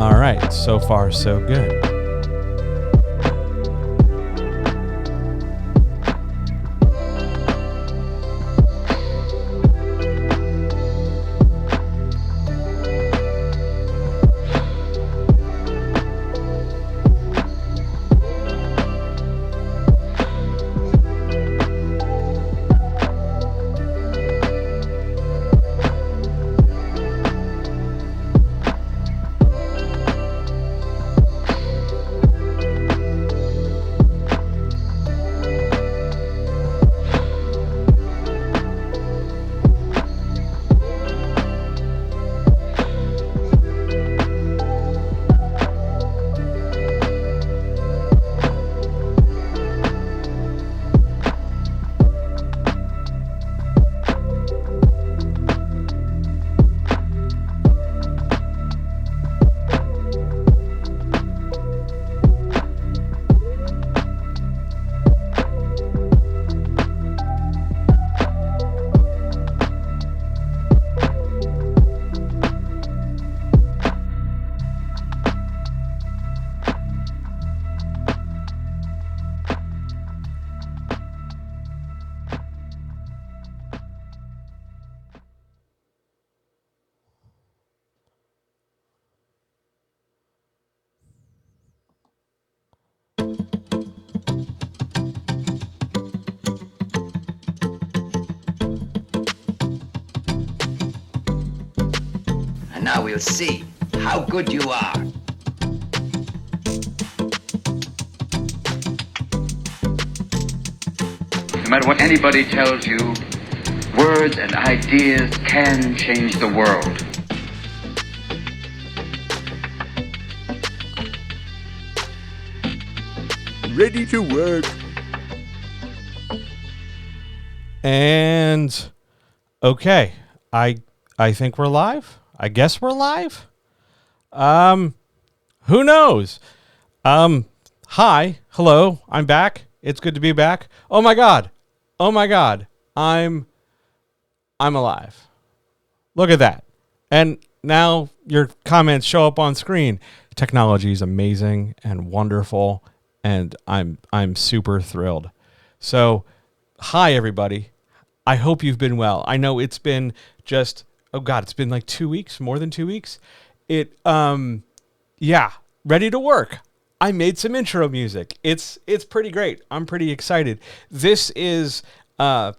All right, so far so good. And now we'll see how good you are. No matter what anybody tells you, words and ideas can change the world. Ready to work. And okay, I think we're live. I guess we're live. Who knows? Hi, hello, I'm back. It's good to be back. Oh my god. I'm alive. Look at that. And now your comments show up on screen. Technology is amazing and wonderful, and I'm super thrilled. So, hi everybody. I hope you've been well. I know it's been just it's been like 2 weeks, more than 2 weeks. Ready to work. I made some intro music. It's pretty great. I'm pretty excited. This is like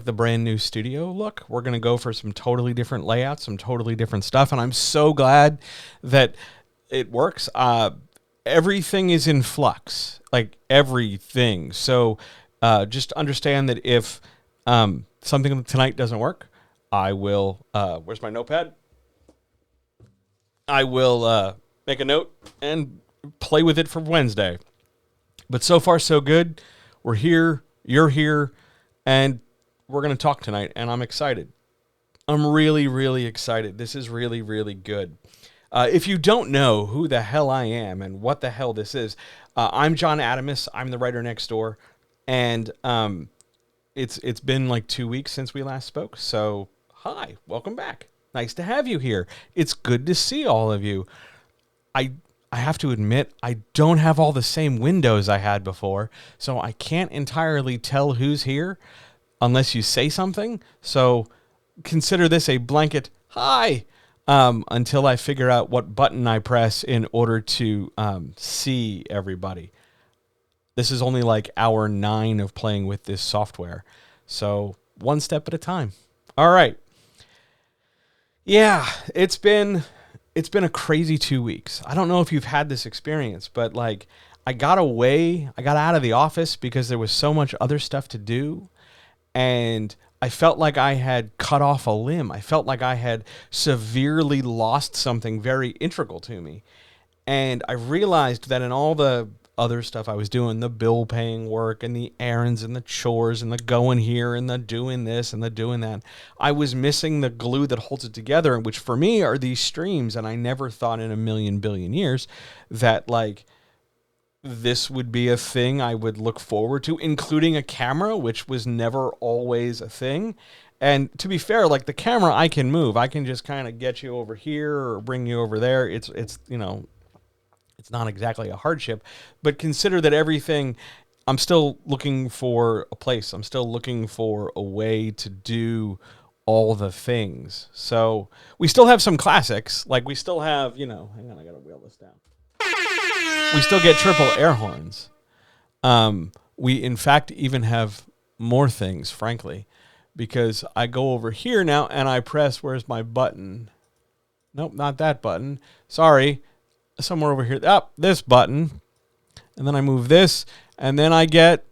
the brand new studio look. We're going to go for some totally different layouts, some totally different stuff, and I'm so glad that it works. Everything is in flux, like everything. So just understand that if something tonight doesn't work, I will, where's my notepad? I will make a note and play with it for Wednesday. But so far, so good. We're here, you're here, and we're going to talk tonight, and I'm excited. I'm really, really excited. This is really, really good. If you don't know who the hell I am and what the hell this is, I'm John Adamus. I'm the writer next door, and it's been like 2 weeks since we last spoke. So, hi, welcome back. Nice to have you here. It's good to see all of you. I have to admit, I don't have all the same windows I had before, so I can't entirely tell who's here unless you say something. So consider this a blanket hi until I figure out what button I press in order to see everybody. This is only like hour 9 of playing with this software, so one step at a time. All right. Yeah, it's been a crazy 2 weeks. I don't know if you've had this experience, but like I got out of the office because there was so much other stuff to do, and I felt like I had cut off a limb. I felt like I had severely lost something very integral to me. And I realized that in all the other stuff I was doing, the bill paying work and the errands and the chores and the going here and the doing this and the doing that, I was missing the glue that holds it together, which for me are these streams. And I never thought in a million billion years that like this would be a thing I would look forward to, including a camera, which was never always a thing. And to be fair, like the camera I can move. I can just kind of get you over here or bring you over there. It's it's not exactly a hardship, but consider that everything, I'm still looking for a place. I'm still looking for a way to do all the things. So we still have some classics. Like we still have, hang on, I got to wheel this down. We still get triple air horns. We, in fact, even have more things, frankly, because I go over here now and I press, where's my button? Nope, not that button. Sorry. Somewhere over here. Oh, this button. And then I move this, and then I get...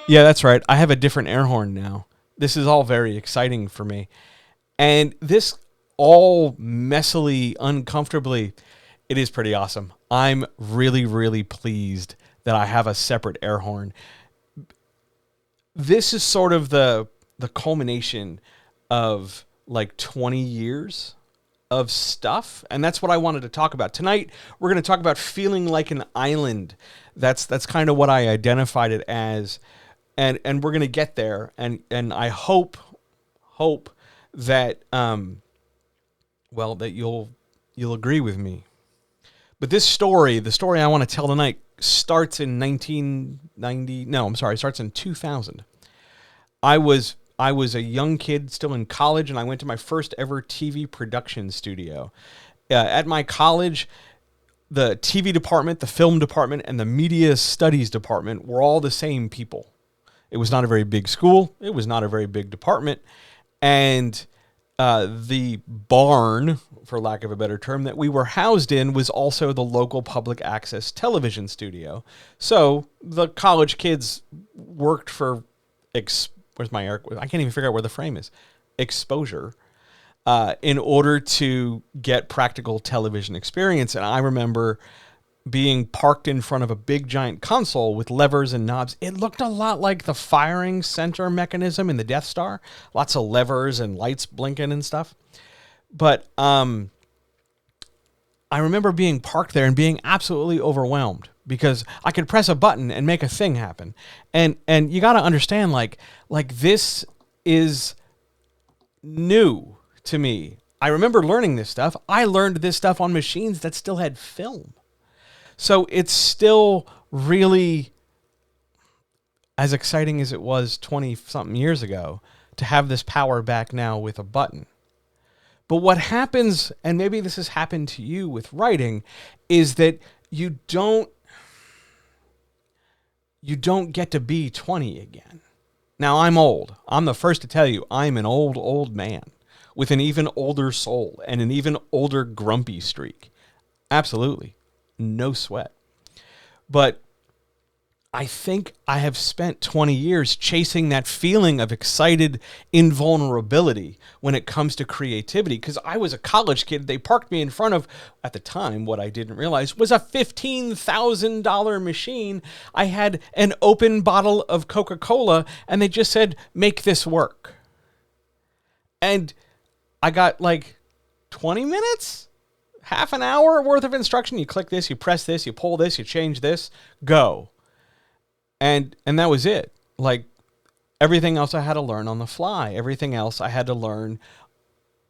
Yeah, that's right. I have a different air horn now. This is all very exciting for me. And this all messily, uncomfortably, it is pretty awesome. I'm really, really pleased that I have a separate air horn. This is sort of the culmination of like 20 years of stuff, and that's what I wanted to talk about. Tonight, we're going to talk about feeling like an island. That's kind of what I identified it as, and we're going to get there, and I hope that that you'll agree with me. But this story, the story I want to tell tonight, starts in 2000. I was a young kid still in college, and I went to my first ever TV production studio. At my college, the TV department, the film department, and the media studies department were all the same people. It was not a very big school. It was not a very big department. And the barn, for lack of a better term, that we were housed in was also the local public access television studio. So the college kids worked for... Where's my air? I can't even figure out where the frame is. Exposure, in order to get practical television experience. And I remember being parked in front of a big giant console with levers and knobs. It looked a lot like the firing center mechanism in the Death Star. Lots of levers and lights blinking and stuff. But I remember being parked there and being absolutely overwhelmed, because I could press a button and make a thing happen. And you got to understand, like this is new to me. I remember learning this stuff. I learned this stuff on machines that still had film. So it's still really as exciting as it was 20-something years ago to have this power back now with a button. But what happens, and maybe this has happened to you with writing, is that you don't get to be 20 again. Now, I'm old. I'm the first to tell you, I'm an old man with an even older soul and an even older grumpy streak. Absolutely. No sweat. But I think I have spent 20 years chasing that feeling of excited invulnerability when it comes to creativity, because I was a college kid. They parked me in front of, at the time, what I didn't realize was a $15,000 machine. I had an open bottle of Coca-Cola, and they just said, make this work. And I got like 20 minutes, half an hour worth of instruction. You click this, you press this, you pull this, you change this, go. And that was it. Like, everything else I had to learn on the fly. Everything else I had to learn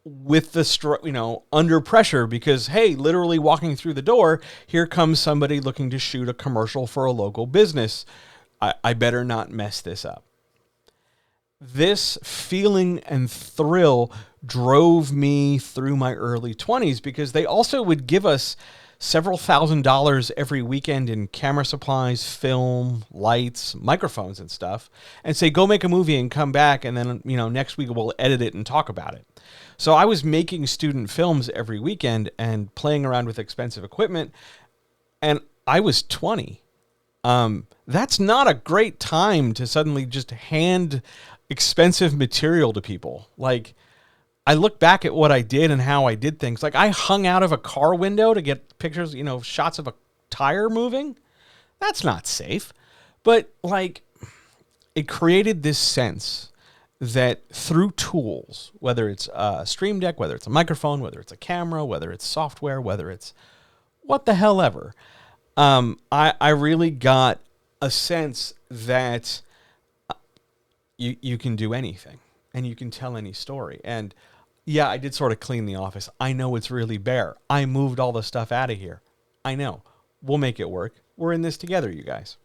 with the, under pressure, because, hey, literally walking through the door, here comes somebody looking to shoot a commercial for a local business. I better not mess this up. This feeling and thrill drove me through my early 20s, because they also would give us several $1,000s every weekend in camera supplies, film, lights, microphones and stuff, and say, go make a movie and come back, and then, next week we'll edit it and talk about it. So I was making student films every weekend and playing around with expensive equipment, and I was 20. That's not a great time to suddenly just hand expensive material to people. Like, I look back at what I did and how I did things. Like, I hung out of a car window to get pictures, shots of a tire moving. That's not safe. But, like, it created this sense that through tools, whether it's a Stream Deck, whether it's a microphone, whether it's a camera, whether it's software, whether it's what the hell ever. I really got a sense that you can do anything and you can tell any story. And yeah, I did sort of clean the office. I know it's really bare. I moved all the stuff out of here. I know. We'll make it work. We're in this together, you guys.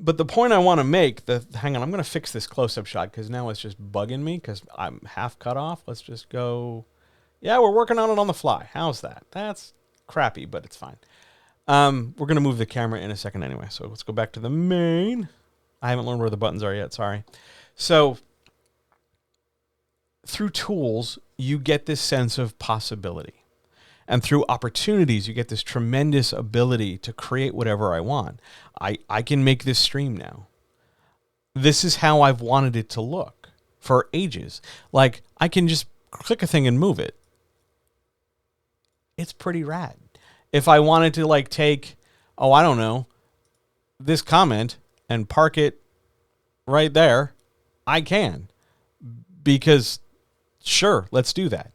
But the point I want to make, hang on, I'm going to fix this close-up shot because now it's just bugging me because I'm half cut off. Let's just go. Yeah, we're working on it on the fly. How's that? That's crappy, but it's fine. We're going to move the camera in a second anyway. So let's go back to the main. I haven't learned where the buttons are yet. Sorry. So through tools, you get this sense of possibility. And through opportunities, you get this tremendous ability to create whatever I want. I can make this stream now. This is how I've wanted it to look for ages. Like, I can just click a thing and move it. It's pretty rad. If I wanted to, like, take, I don't know, this comment and park it right there, I can. Because, sure, let's do that.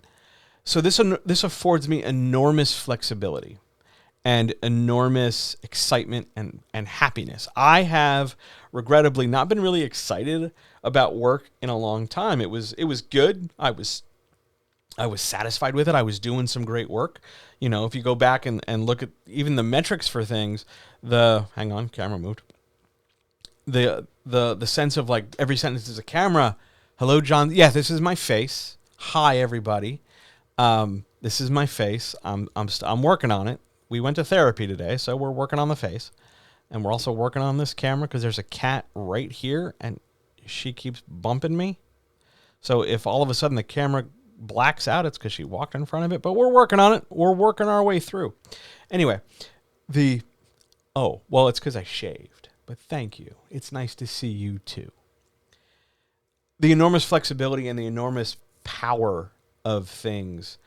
So this affords me enormous flexibility and enormous excitement and happiness. I have regrettably not been really excited about work in a long time. It was good. I was satisfied with it. I was doing some great work. You know, if you go back and look at even the metrics for things, hang on, camera moved. The sense of like every sentence is a camera. Hello, John. Yeah, this is my face. Hi, everybody. This is my face. I'm working on it. We went to therapy today, so we're working on the face. And we're also working on this camera because there's a cat right here and she keeps bumping me. So if all of a sudden the camera blacks out, it's because she walked in front of it, but we're working on it. We're working our way through. Anyway, it's because I shaved, but thank you. It's nice to see you too. The enormous flexibility and the enormous power of things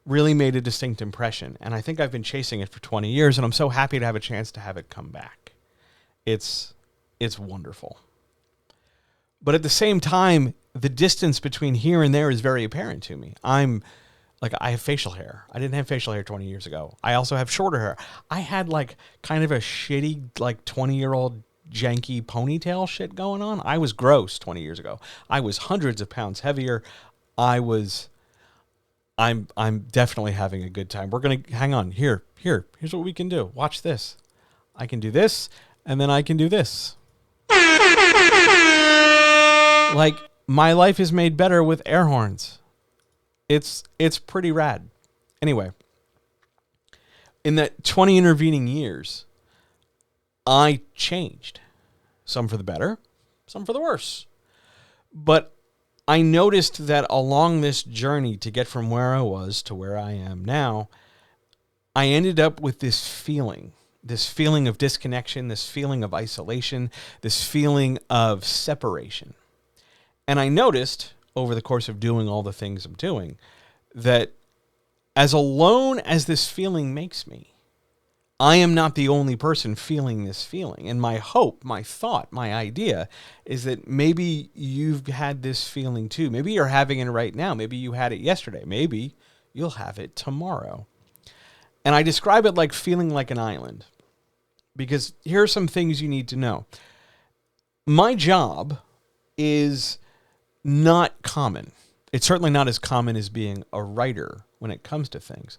really made a distinct impression. And I think I've been chasing it for 20 years, and I'm so happy to have a chance to have it come back. It's wonderful. But at the same time, the distance between here and there is very apparent to me. I have facial hair. I didn't have facial hair 20 years ago. I also have shorter hair. I had like kind of a shitty, like 20-year-old janky ponytail shit going on. I was gross 20 years ago. I was hundreds of pounds heavier. I'm definitely having a good time. We're going to hang on. Here's what we can do. Watch this. I can do this, and then I can do this. Like, my life is made better with air horns. It's pretty rad. Anyway, in that 20 intervening years, I changed. Some for the better, some for the worse. But I noticed that along this journey to get from where I was to where I am now, I ended up with this feeling of disconnection, this feeling of isolation, this feeling of separation. And I noticed over the course of doing all the things I'm doing that as alone as this feeling makes me, I am not the only person feeling this feeling. And my hope, my thought, my idea is that maybe you've had this feeling too. Maybe you're having it right now. Maybe you had it yesterday. Maybe you'll have it tomorrow. And I describe it like feeling like an island. Because here are some things you need to know. My job is not common. It's certainly not as common as being a writer when it comes to things.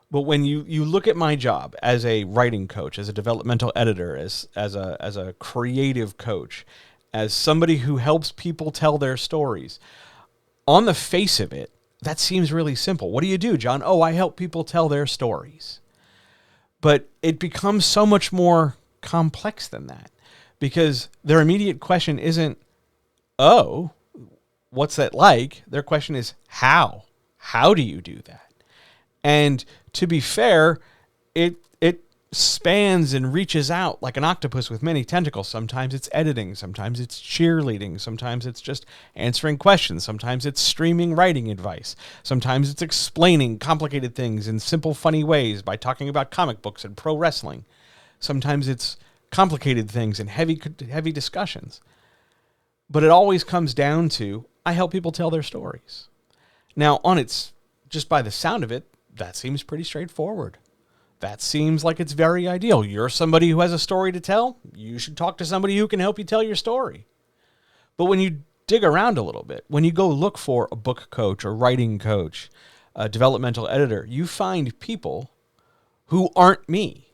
But when you look at my job as a writing coach, as a developmental editor, as a creative coach, as somebody who helps people tell their stories, on the face of it, that seems really simple. What do you do, John? Oh, I help people tell their stories. But it becomes so much more complex than that, because their immediate question isn't, oh, what's that like? Their question is, how? How do you do that? And to be fair, it spans and reaches out like an octopus with many tentacles. Sometimes it's editing, sometimes it's cheerleading, sometimes it's just answering questions, sometimes it's streaming writing advice, sometimes it's explaining complicated things in simple, funny ways by talking about comic books and pro wrestling. Sometimes it's complicated things and heavy discussions. But it always comes down to, I help people tell their stories. Now, just by the sound of it, that seems pretty straightforward. That seems like it's very ideal. You're somebody who has a story to tell. You should talk to somebody who can help you tell your story. But when you dig around a little bit, when you go look for a book coach, a writing coach, a developmental editor, you find people who aren't me.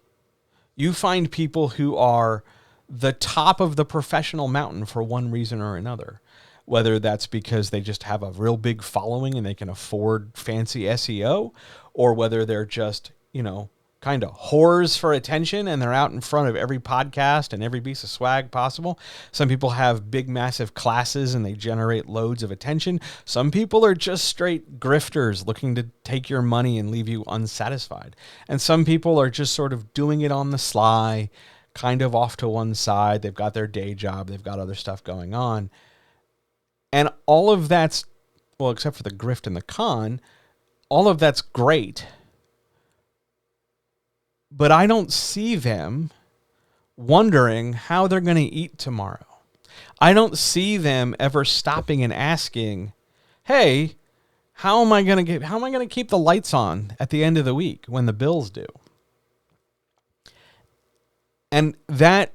You find people who are the top of the professional mountain for one reason or another. Whether that's because they just have a real big following and they can afford fancy SEO, or whether they're just, kind of whores for attention and they're out in front of every podcast and every piece of swag possible. Some people have big, massive classes and they generate loads of attention. Some people are just straight grifters looking to take your money and leave you unsatisfied. And some people are just sort of doing it on the sly, kind of off to one side. They've got their day job. They've got other stuff going on. And all of that's, well, except for the grift and the con, all of that's great. But I don't see them wondering how they're going to eat tomorrow. I don't see them ever stopping and asking, hey, how am I going to keep the lights on at the end of the week when the bills due? And that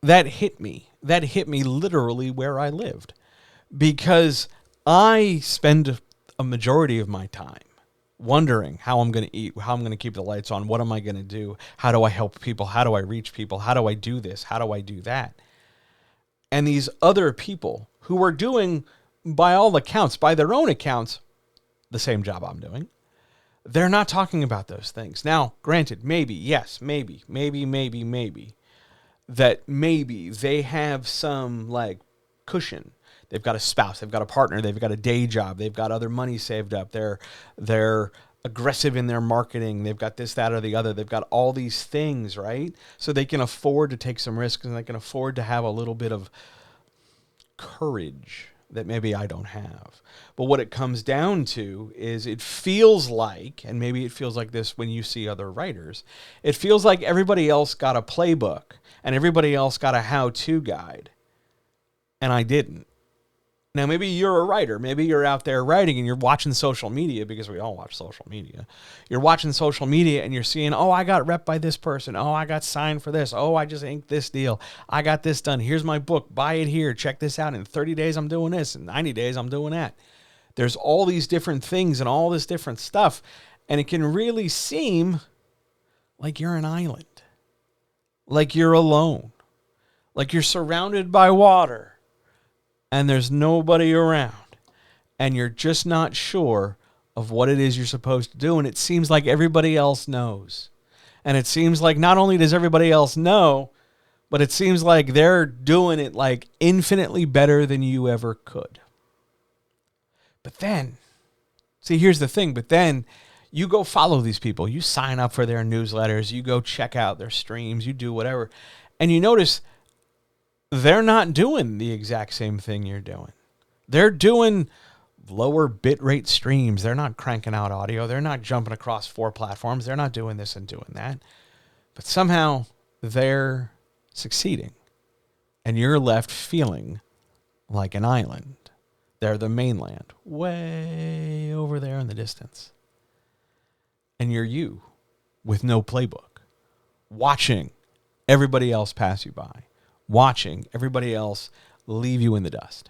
hit me. That hit me literally where I lived, because I spend a majority of my time wondering how I'm going to eat, how I'm going to keep the lights on, what am I going to do, how do I help people, how do I reach people, how do I do this, how do I do that? And these other people who are doing, by all accounts, by their own accounts, the same job I'm doing, they're not talking about those things. Now, granted, maybe that maybe they have some like cushion. They've got a spouse, they've got a partner, they've got a day job, they've got other money saved up, they're aggressive in their marketing, they've got this, that, or the other, they've got all these things, right? So they can afford to take some risks and they can afford to have a little bit of courage that maybe I don't have. But what it comes down to is it feels like, and maybe it feels like this when you see other writers, it feels like everybody else got a playbook and everybody else got a how-to guide, and I didn't. Now, maybe you're a writer. Maybe you're out there writing and you're watching social media, because we all watch social media. You're watching social media and you're seeing, oh, I got rep by this person. Oh, I got signed for this. Oh, I just inked this deal. I got this done. Here's my book. Buy it here. Check this out. In 30 days, I'm doing this. In 90 days, I'm doing that. There's all these different things and all this different stuff. And it can really seem like you're an island. Like you're alone. Like you're surrounded by water. And there's nobody around, and you're just not sure of what it is you're supposed to do, and it seems like everybody else knows. And it seems like not only does everybody else know, but it seems like they're doing it like infinitely better than you ever could. But then, see, here's the thing, but then you go follow these people, you sign up for their newsletters, you go check out their streams, you do whatever, and you notice they're not doing the exact same thing you're doing. They're doing lower bitrate streams. They're not cranking out audio. They're not jumping across 4 platforms. They're not doing this and doing that. But somehow they're succeeding. And you're left feeling like an island. They're the mainland, way over there in the distance. And you're you, with no playbook, watching everybody else pass you by. Watching everybody else leave you in the dust,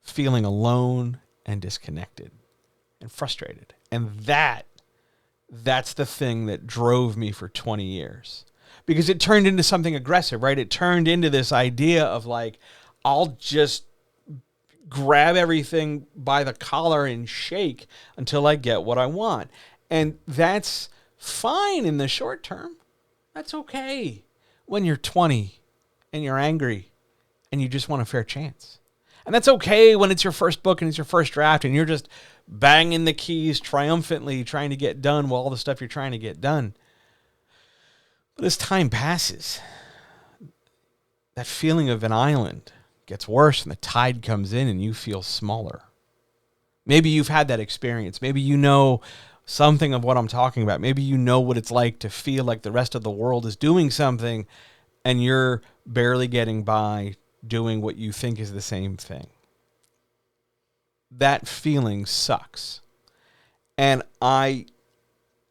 feeling alone and disconnected and frustrated. And that's the thing that drove me for 20 years, because it turned into something aggressive, right? It turned into this idea of like, I'll just grab everything by the collar and shake until I get what I want. And that's fine in the short term. That's okay when you're 20 and you're angry and you just want a fair chance. And that's okay when it's your first book and it's your first draft and you're just banging the keys triumphantly trying to get done all the stuff you're trying to get done. But as time passes, that feeling of an island gets worse and the tide comes in and you feel smaller. Maybe you've had that experience. Maybe you know something of what I'm talking about. Maybe you know what it's like to feel like the rest of the world is doing something and you're barely getting by doing what you think is the same thing. That feeling sucks. And I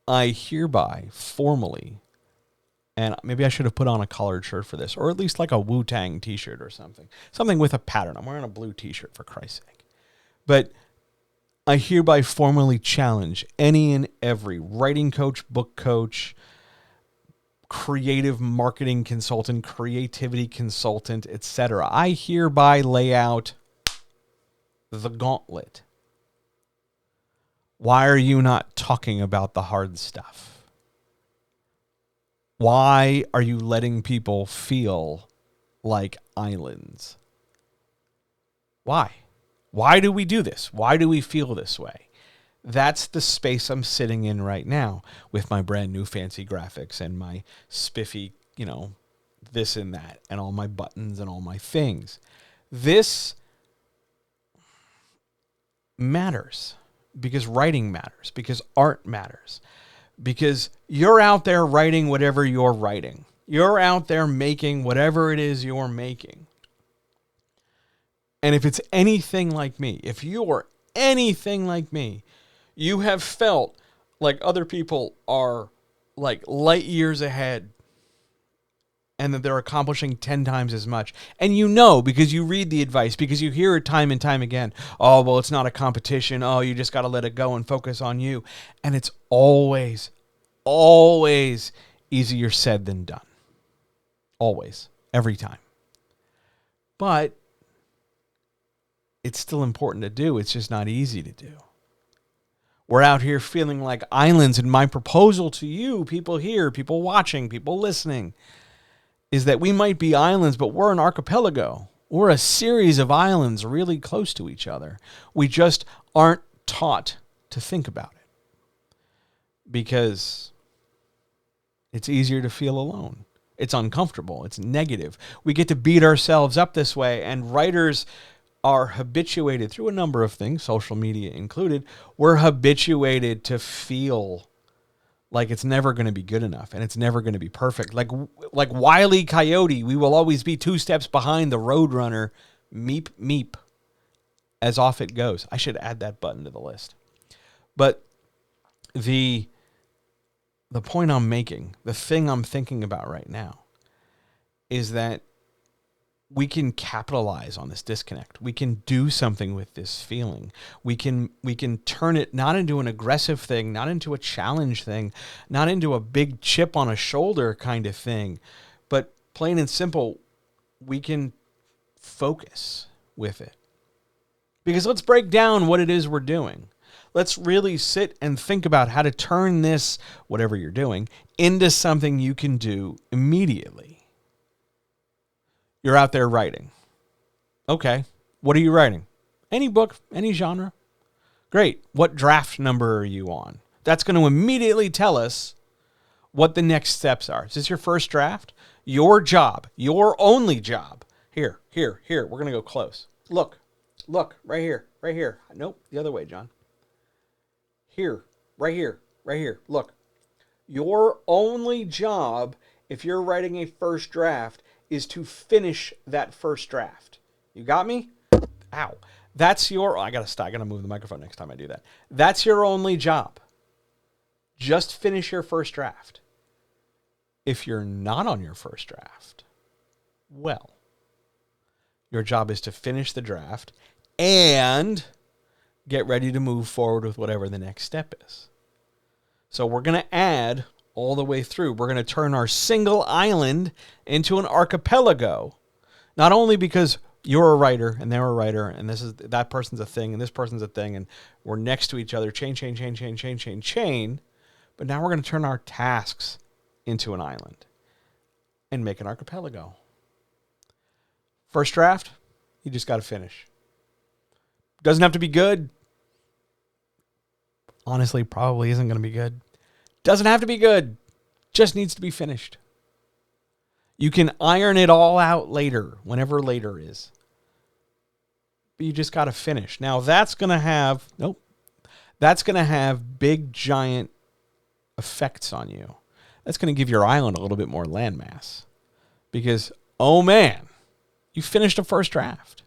I hereby formally, and maybe I should have put on a collared shirt for this, or at least like a Wu-Tang t-shirt or something. Something with a pattern. I'm wearing a blue t-shirt for Christ's sake. But I hereby formally challenge any and every writing coach, book coach, creative marketing consultant, creativity consultant, etc. I hereby lay out the gauntlet. Why are you not talking about the hard stuff? Why are you letting people feel like islands? Why? Why do we do this? Why do we feel this way? That's the space I'm sitting in right now with my brand new fancy graphics and my spiffy, this and that, and all my buttons and all my things. This matters because writing matters, because art matters, because you're out there writing whatever you're writing. You're out there making whatever it is you're making. And if it's anything like me, if you're anything like me, you have felt like other people are like light years ahead and that they're accomplishing 10 times as much. And because you read the advice, because you hear it time and time again. Oh, well, it's not a competition. Oh, you just got to let it go and focus on you. And it's always, always easier said than done. Always. Every time. But it's still important to do. It's just not easy to do. We're out here feeling like islands, and my proposal to you, people here, people watching, people listening, is that we might be islands, but we're an archipelago. We're a series of islands really close to each other. We just aren't taught to think about it because it's easier to feel alone. It's uncomfortable. It's negative. We get to beat ourselves up this way, and writers are habituated through a number of things, social media included. We're habituated to feel like it's never going to be good enough and it's never going to be perfect. Like Wile E. Coyote, we will always be 2 steps behind the Roadrunner. Meep, meep, as off it goes. I should add that button to the list. But the point I'm making, the thing I'm thinking about right now, is that we can capitalize on this disconnect. We can do something with this feeling. We can turn it not into an aggressive thing, not into a challenge thing, not into a big chip on a shoulder kind of thing, but plain and simple, we can focus with it. Because let's break down what it is we're doing. Let's really sit and think about how to turn this, whatever you're doing, into something you can do immediately. You're out there writing. Okay. What are you writing? Any book, any genre. Great. What draft number are you on? That's going to immediately tell us what the next steps are. Is this your first draft? Your job, your only job. Here. We're going to go close. Look, right here. Nope, the other way, John. Here, right here. Look. Your only job, if you're writing a first draft, is to finish that first draft. You got me? Ow. I gotta move the microphone next time I do that. That's your only job. Just finish your first draft. If you're not on your first draft, well, your job is to finish the draft and get ready to move forward with whatever the next step is. So we're going to add all the way through. We're going to turn our single island into an archipelago. Not only because you're a writer and they're a writer and that person's a thing and this person's a thing and we're next to each other, chain. But now we're going to turn our tasks into an island and make an archipelago. First draft, you just got to finish. Doesn't have to be good. Honestly, probably isn't going to be good. Doesn't have to be good. Just needs to be finished. You can iron it all out later, whenever later is. But you just got to finish. Now, that's going to have big, giant effects on you. That's going to give your island a little bit more landmass. Because, oh man, you finished a first draft.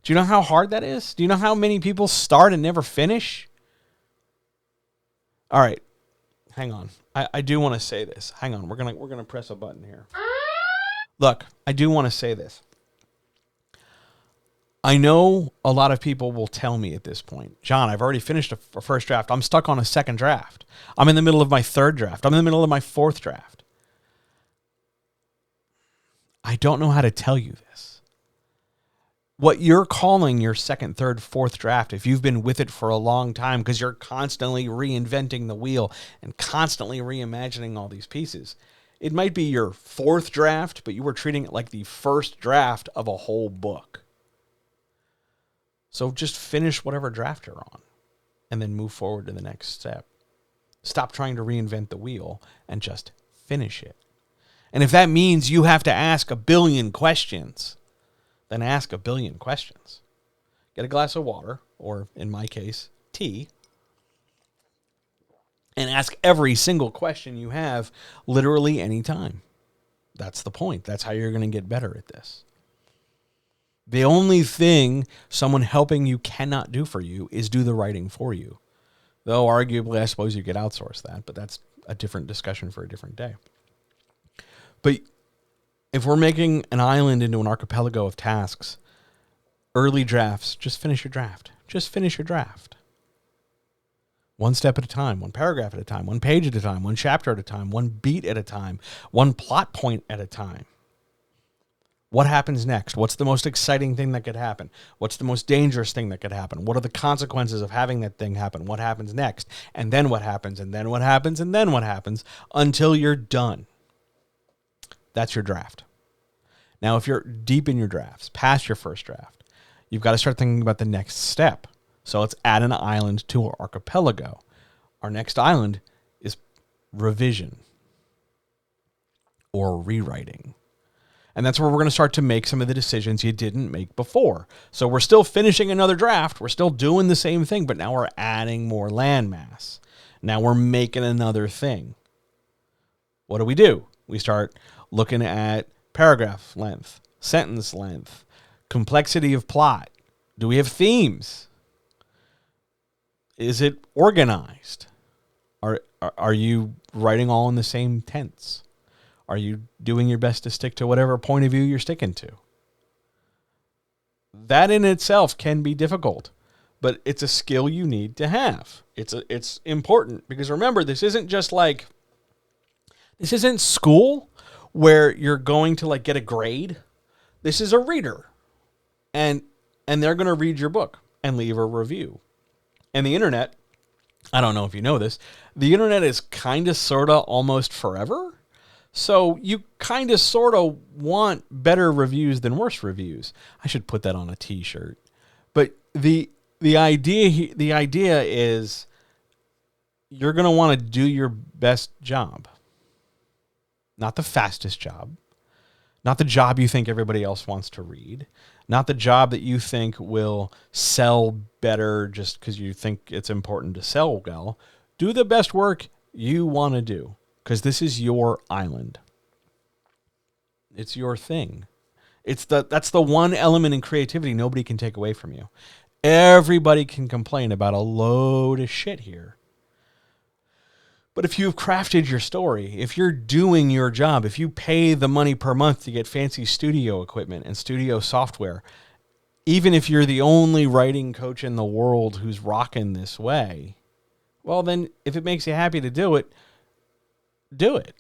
Do you know how hard that is? Do you know how many people start and never finish? All right. hang on. I do want to say this. Hang on. We're gonna press a button here. Look, I do want to say this. I know a lot of people will tell me at this point, John, I've already finished a first draft. I'm stuck on a second draft. I'm in the middle of my third draft. I'm in the middle of my fourth draft. I don't know how to tell you this. What you're calling your second, third, fourth draft, if you've been with it for a long time, because you're constantly reinventing the wheel and constantly reimagining all these pieces, it might be your fourth draft, but you were treating it like the first draft of a whole book. So just finish whatever draft you're on and then move forward to the next step. Stop trying to reinvent the wheel and just finish it. And if that means you have to ask a billion questions, then ask a billion questions. Get a glass of water, or in my case, tea, and ask every single question you have literally any time. That's the point. That's how you're going to get better at this. The only thing someone helping you cannot do for you is do the writing for you. Though arguably, I suppose you could outsource that, but that's a different discussion for a different day. But if we're making an island into an archipelago of tasks, early drafts, just finish your draft. Just finish your draft. One step at a time, one paragraph at a time, one page at a time, one chapter at a time, one beat at a time, one plot point at a time. What happens next? What's the most exciting thing that could happen? What's the most dangerous thing that could happen? What are the consequences of having that thing happen? What happens next? And then what happens? And then what happens? And then what happens? Until you're done. That's your draft. Now, if you're deep in your drafts, past your first draft, you've got to start thinking about the next step. So let's add an island to our archipelago. Our next island is revision or rewriting. And that's where we're going to start to make some of the decisions you didn't make before. So we're still finishing another draft. We're still doing the same thing, but now we're adding more landmass. Now we're making another thing. What do? We start looking at paragraph length, sentence length, complexity of plot. Do we have themes? Is it organized? Are you writing all in the same tense? Are you doing your best to stick to whatever point of view you're sticking to? That in itself can be difficult, but it's a skill you need to have. It's important because remember, this isn't school where you're going to get a grade. This is a reader, and they're going to read your book and leave a review. And the internet, I don't know if you know this, the internet is kind of, sort of, almost forever. So you kind of sort of want better reviews than worse reviews. I should put that on a t-shirt. But the idea is you're going to want to do your best job. Not the fastest job. Not the job you think everybody else wants to read. Not the job that you think will sell better just because you think it's important to sell well. Do the best work you want to do. Because this is your island. It's your thing. That's the one element in creativity nobody can take away from you. Everybody can complain about a load of shit here. But if you've crafted your story, if you're doing your job, if you pay the money per month to get fancy studio equipment and studio software, even if you're the only writing coach in the world who's rocking this way, well then, if it makes you happy to do it, do it.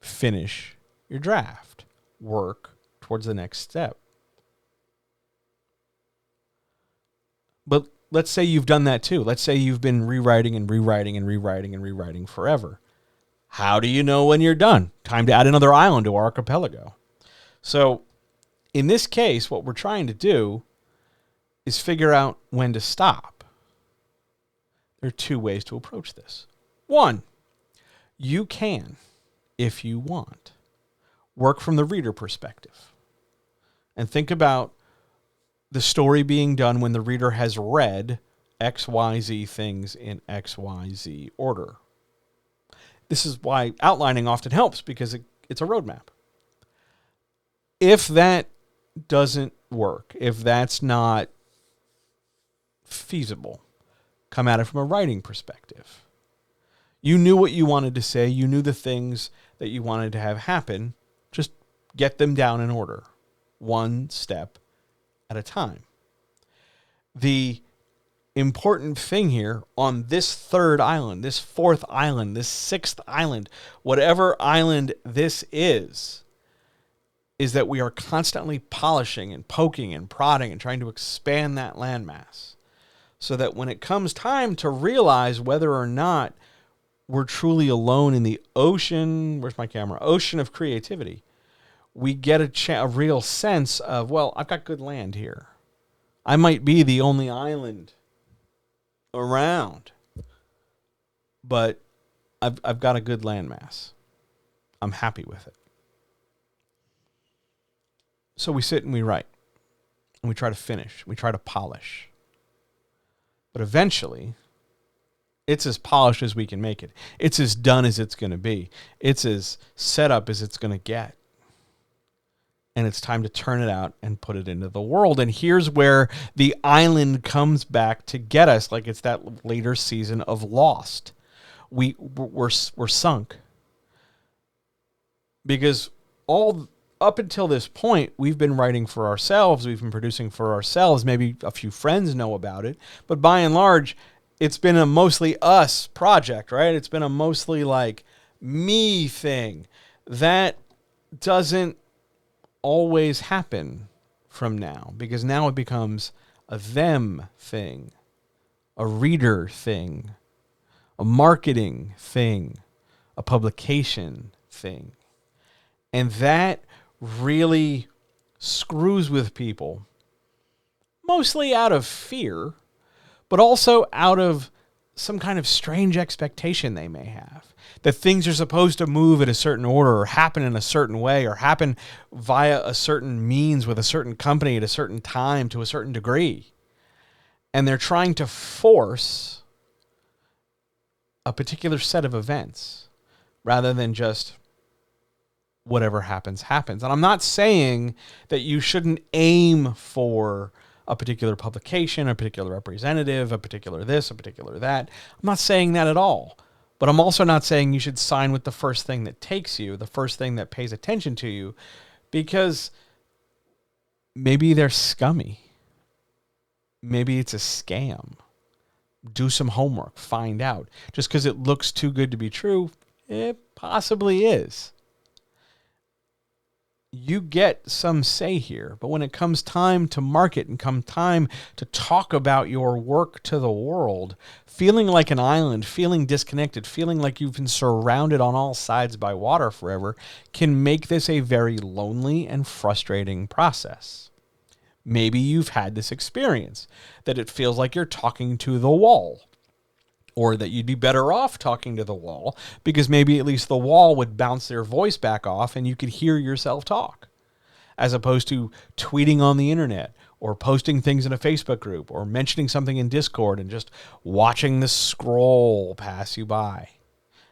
Finish your draft. Work towards the next step. But let's say you've done that too. Let's say you've been rewriting and rewriting and rewriting and rewriting forever. How do you know when you're done? Time to add another island to our archipelago. So in this case, what we're trying to do is figure out when to stop. There are two ways to approach this. One, you can, if you want, work from the reader perspective and think about the story being done when the reader has read XYZ things in XYZ order. This is why outlining often helps because it's a roadmap. If that doesn't work, if that's not feasible, come at it from a writing perspective. You knew what you wanted to say. You knew the things that you wanted to have happen. Just get them down in order, one step at a time. The important thing here on this third island, this fourth island, this sixth island, whatever island this is that we are constantly polishing and poking and prodding and trying to expand that landmass so that when it comes time to realize whether or not we're truly alone in the ocean, where's my camera? Ocean of creativity, we get a real sense of, well, I've got good land here. I might be the only island around, but I've got a good landmass. I'm happy with it. So we sit and we write, and we try to finish, we try to polish. But eventually, it's as polished as we can make it. It's as done as it's going to be. It's as set up as it's going to get. And it's time to turn it out and put it into the world. And here's where the island comes back to get us, like it's that later season of Lost. We're sunk. Because all up until this point, we've been writing for ourselves. We've been producing for ourselves. Maybe a few friends know about it. But by and large, it's been a mostly us project, right? It's been a mostly like me thing. That doesn't always happen from now, because now it becomes a them thing, a reader thing, a marketing thing, a publication thing. And that really screws with people, mostly out of fear, but also out of some kind of strange expectation they may have, that things are supposed to move in a certain order or happen in a certain way or happen via a certain means with a certain company at a certain time to a certain degree. And they're trying to force a particular set of events rather than just whatever happens, happens. And I'm not saying that you shouldn't aim for a particular publication, a particular representative, a particular this, a particular that. I'm not saying that at all. But I'm also not saying you should sign with the first thing that takes you, the first thing that pays attention to you, because maybe they're scummy. Maybe it's a scam. Do some homework, find out. Just because it looks too good to be true, it possibly is. You get some say here, but when it comes time to market and come time to talk about your work to the world, feeling like an island, feeling disconnected, feeling like you've been surrounded on all sides by water forever can make this a very lonely and frustrating process. Maybe you've had this experience, that it feels like you're talking to the wall, or that you'd be better off talking to the wall because maybe at least the wall would bounce their voice back off and you could hear yourself talk, as opposed to tweeting on the internet or posting things in a Facebook group or mentioning something in Discord and just watching the scroll pass you by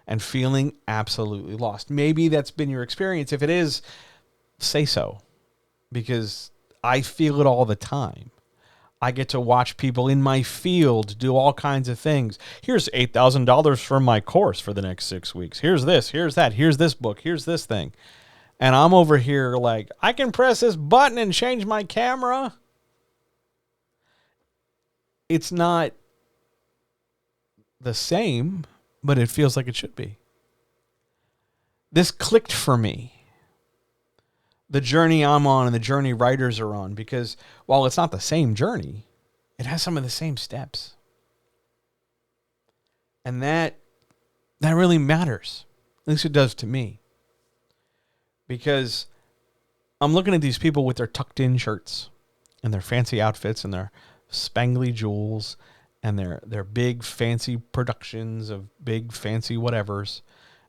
and feeling absolutely lost. Maybe that's been your experience. If it is, say so, because I feel it all the time. I get to watch people in my field do all kinds of things. Here's $8,000 for my course for the next 6 weeks. Here's this, here's that, here's this book, here's this thing. And I'm over here like, I can press this button and change my camera. It's not the same, but it feels like it should be. This clicked for me. The journey I'm on and the journey writers are on, because while it's not the same journey, it has some of the same steps. And that really matters. At least it does to me. Because I'm looking at these people with their tucked in shirts and their fancy outfits and their spangly jewels and their big fancy productions of big fancy whatevers.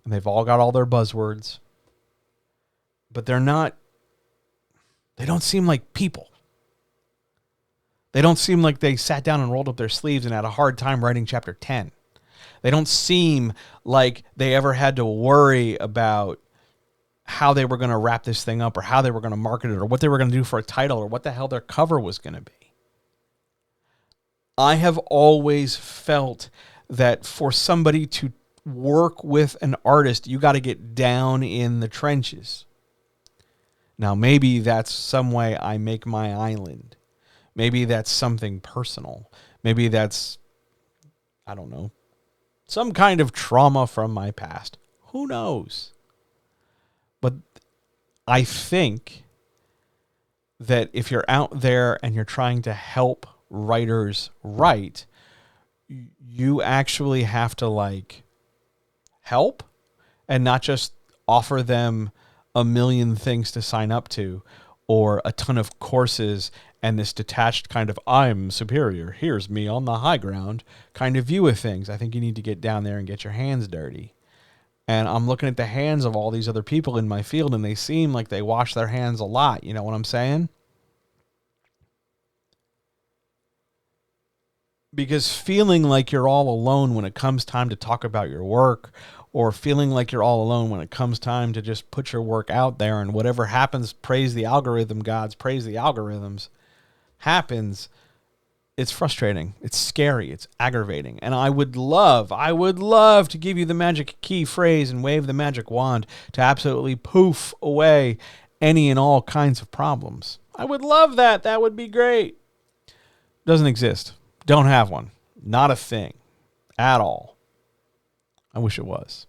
And they've all got all their buzzwords. But they don't seem like people. They don't seem like they sat down and rolled up their sleeves and had a hard time writing chapter 10. They don't seem like they ever had to worry about how they were going to wrap this thing up or how they were going to market it or what they were going to do for a title or what the hell their cover was going to be. I have always felt that for somebody to work with an artist, you got to get down in the trenches. Now, maybe that's some way I make my island. Maybe that's something personal. Maybe that's, I don't know, some kind of trauma from my past. Who knows? But I think that if you're out there and you're trying to help writers write, you actually have to like help and not just offer them a million things to sign up to or a ton of courses and this detached kind of I'm superior, here's me on the high ground kind of view of things. I think you need to get down there and get your hands dirty. And I'm looking at the hands of all these other people in my field, and they seem like they wash their hands a lot. You know what I'm saying? Because feeling like you're all alone when it comes time to talk about your work, or feeling like you're all alone when it comes time to just put your work out there and whatever happens, praise the algorithm gods, praise the algorithms, happens, it's frustrating. It's scary. It's aggravating. And I would love to give you the magic key phrase and wave the magic wand to absolutely poof away any and all kinds of problems. I would love that. That would be great. Doesn't exist. Don't have one. Not a thing at all. I wish it was.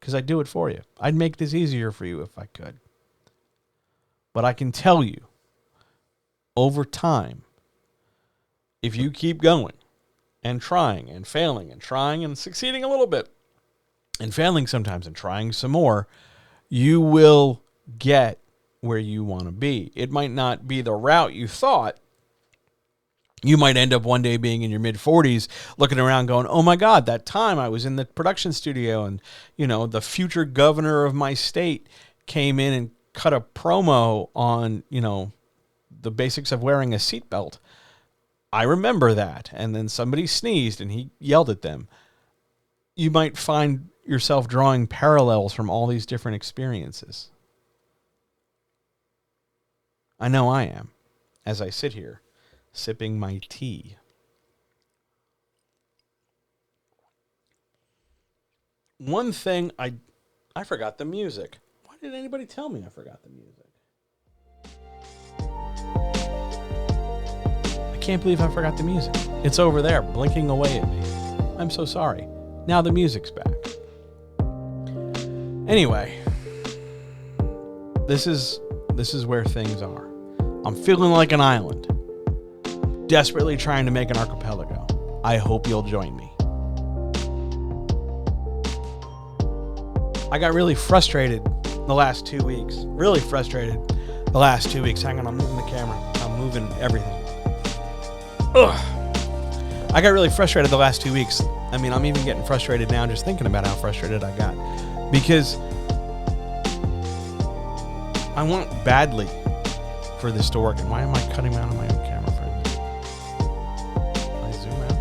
Because I'd do it for you. I'd make this easier for you if I could. But I can tell you, over time, if you keep going and trying and failing and trying and succeeding a little bit and failing sometimes and trying some more, you will get where you want to be. It might not be the route you thought. You might end up one day being in your mid-40s looking around going, oh my God, that time I was in the production studio and, you know, the future governor of my state came in and cut a promo on, you know, the basics of wearing a seatbelt. I remember that. And then somebody sneezed and he yelled at them. You might find yourself drawing parallels from all these different experiences. I know I am, as I sit here sipping my tea. One thing, I forgot the music. Why did anybody tell me I forgot the music? I can't believe I forgot the music. It's over there, blinking away at me. I'm so sorry. Now the music's back. Anyway, this is where things are. I'm feeling like an island, desperately trying to make an archipelago. I hope you'll join me. I got really frustrated the last 2 weeks. Really frustrated the last 2 weeks. Hang on, I'm moving the camera. I'm moving everything. Ugh. I got really frustrated the last 2 weeks. I mean, I'm even getting frustrated now just thinking about how frustrated I got. Because I want badly for this to work. And why am I cutting out on my own camera for a minute? Can I zoom out?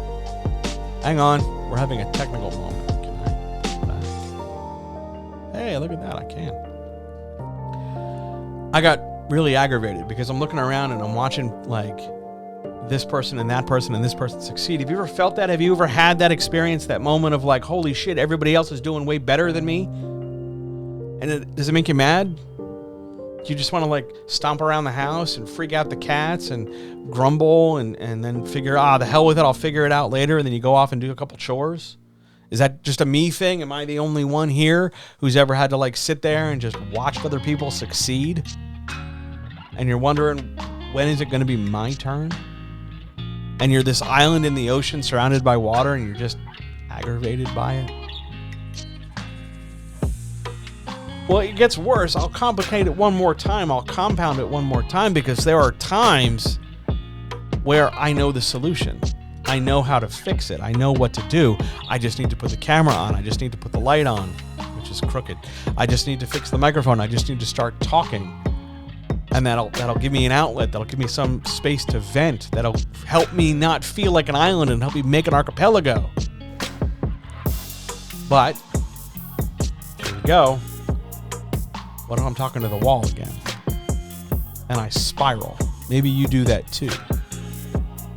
Hang on. We're having a technical moment. Can I? Hey, look at that. I can. I got really aggravated because I'm looking around and I'm watching like this person and that person and this person succeed. Have you ever felt that? Have you ever had that experience, that moment of like, holy shit, everybody else is doing way better than me? And does it make you mad? Do you just want to like stomp around the house and freak out the cats and grumble and then figure, the hell with it, I'll figure it out later, and then you go off and do a couple chores? Is that just a me thing? Am I the only one here who's ever had to like sit there and just watch other people succeed? And you're wondering, when is it going to be my turn? And you're this island in the ocean surrounded by water and you're just aggravated by it? Well, it gets worse. I'll complicate it one more time. I'll compound it one more time, because there are times where I know the solution. I know how to fix it. I know what to do. I just need to put the camera on. I just need to put the light on, which is crooked. I just need to fix the microphone. I just need to start talking. And that'll give me an outlet. That'll give me some space to vent. That'll help me not feel like an island and help me make an archipelago. But here we go. What if I'm talking to the wall again? And I spiral. Maybe you do that too.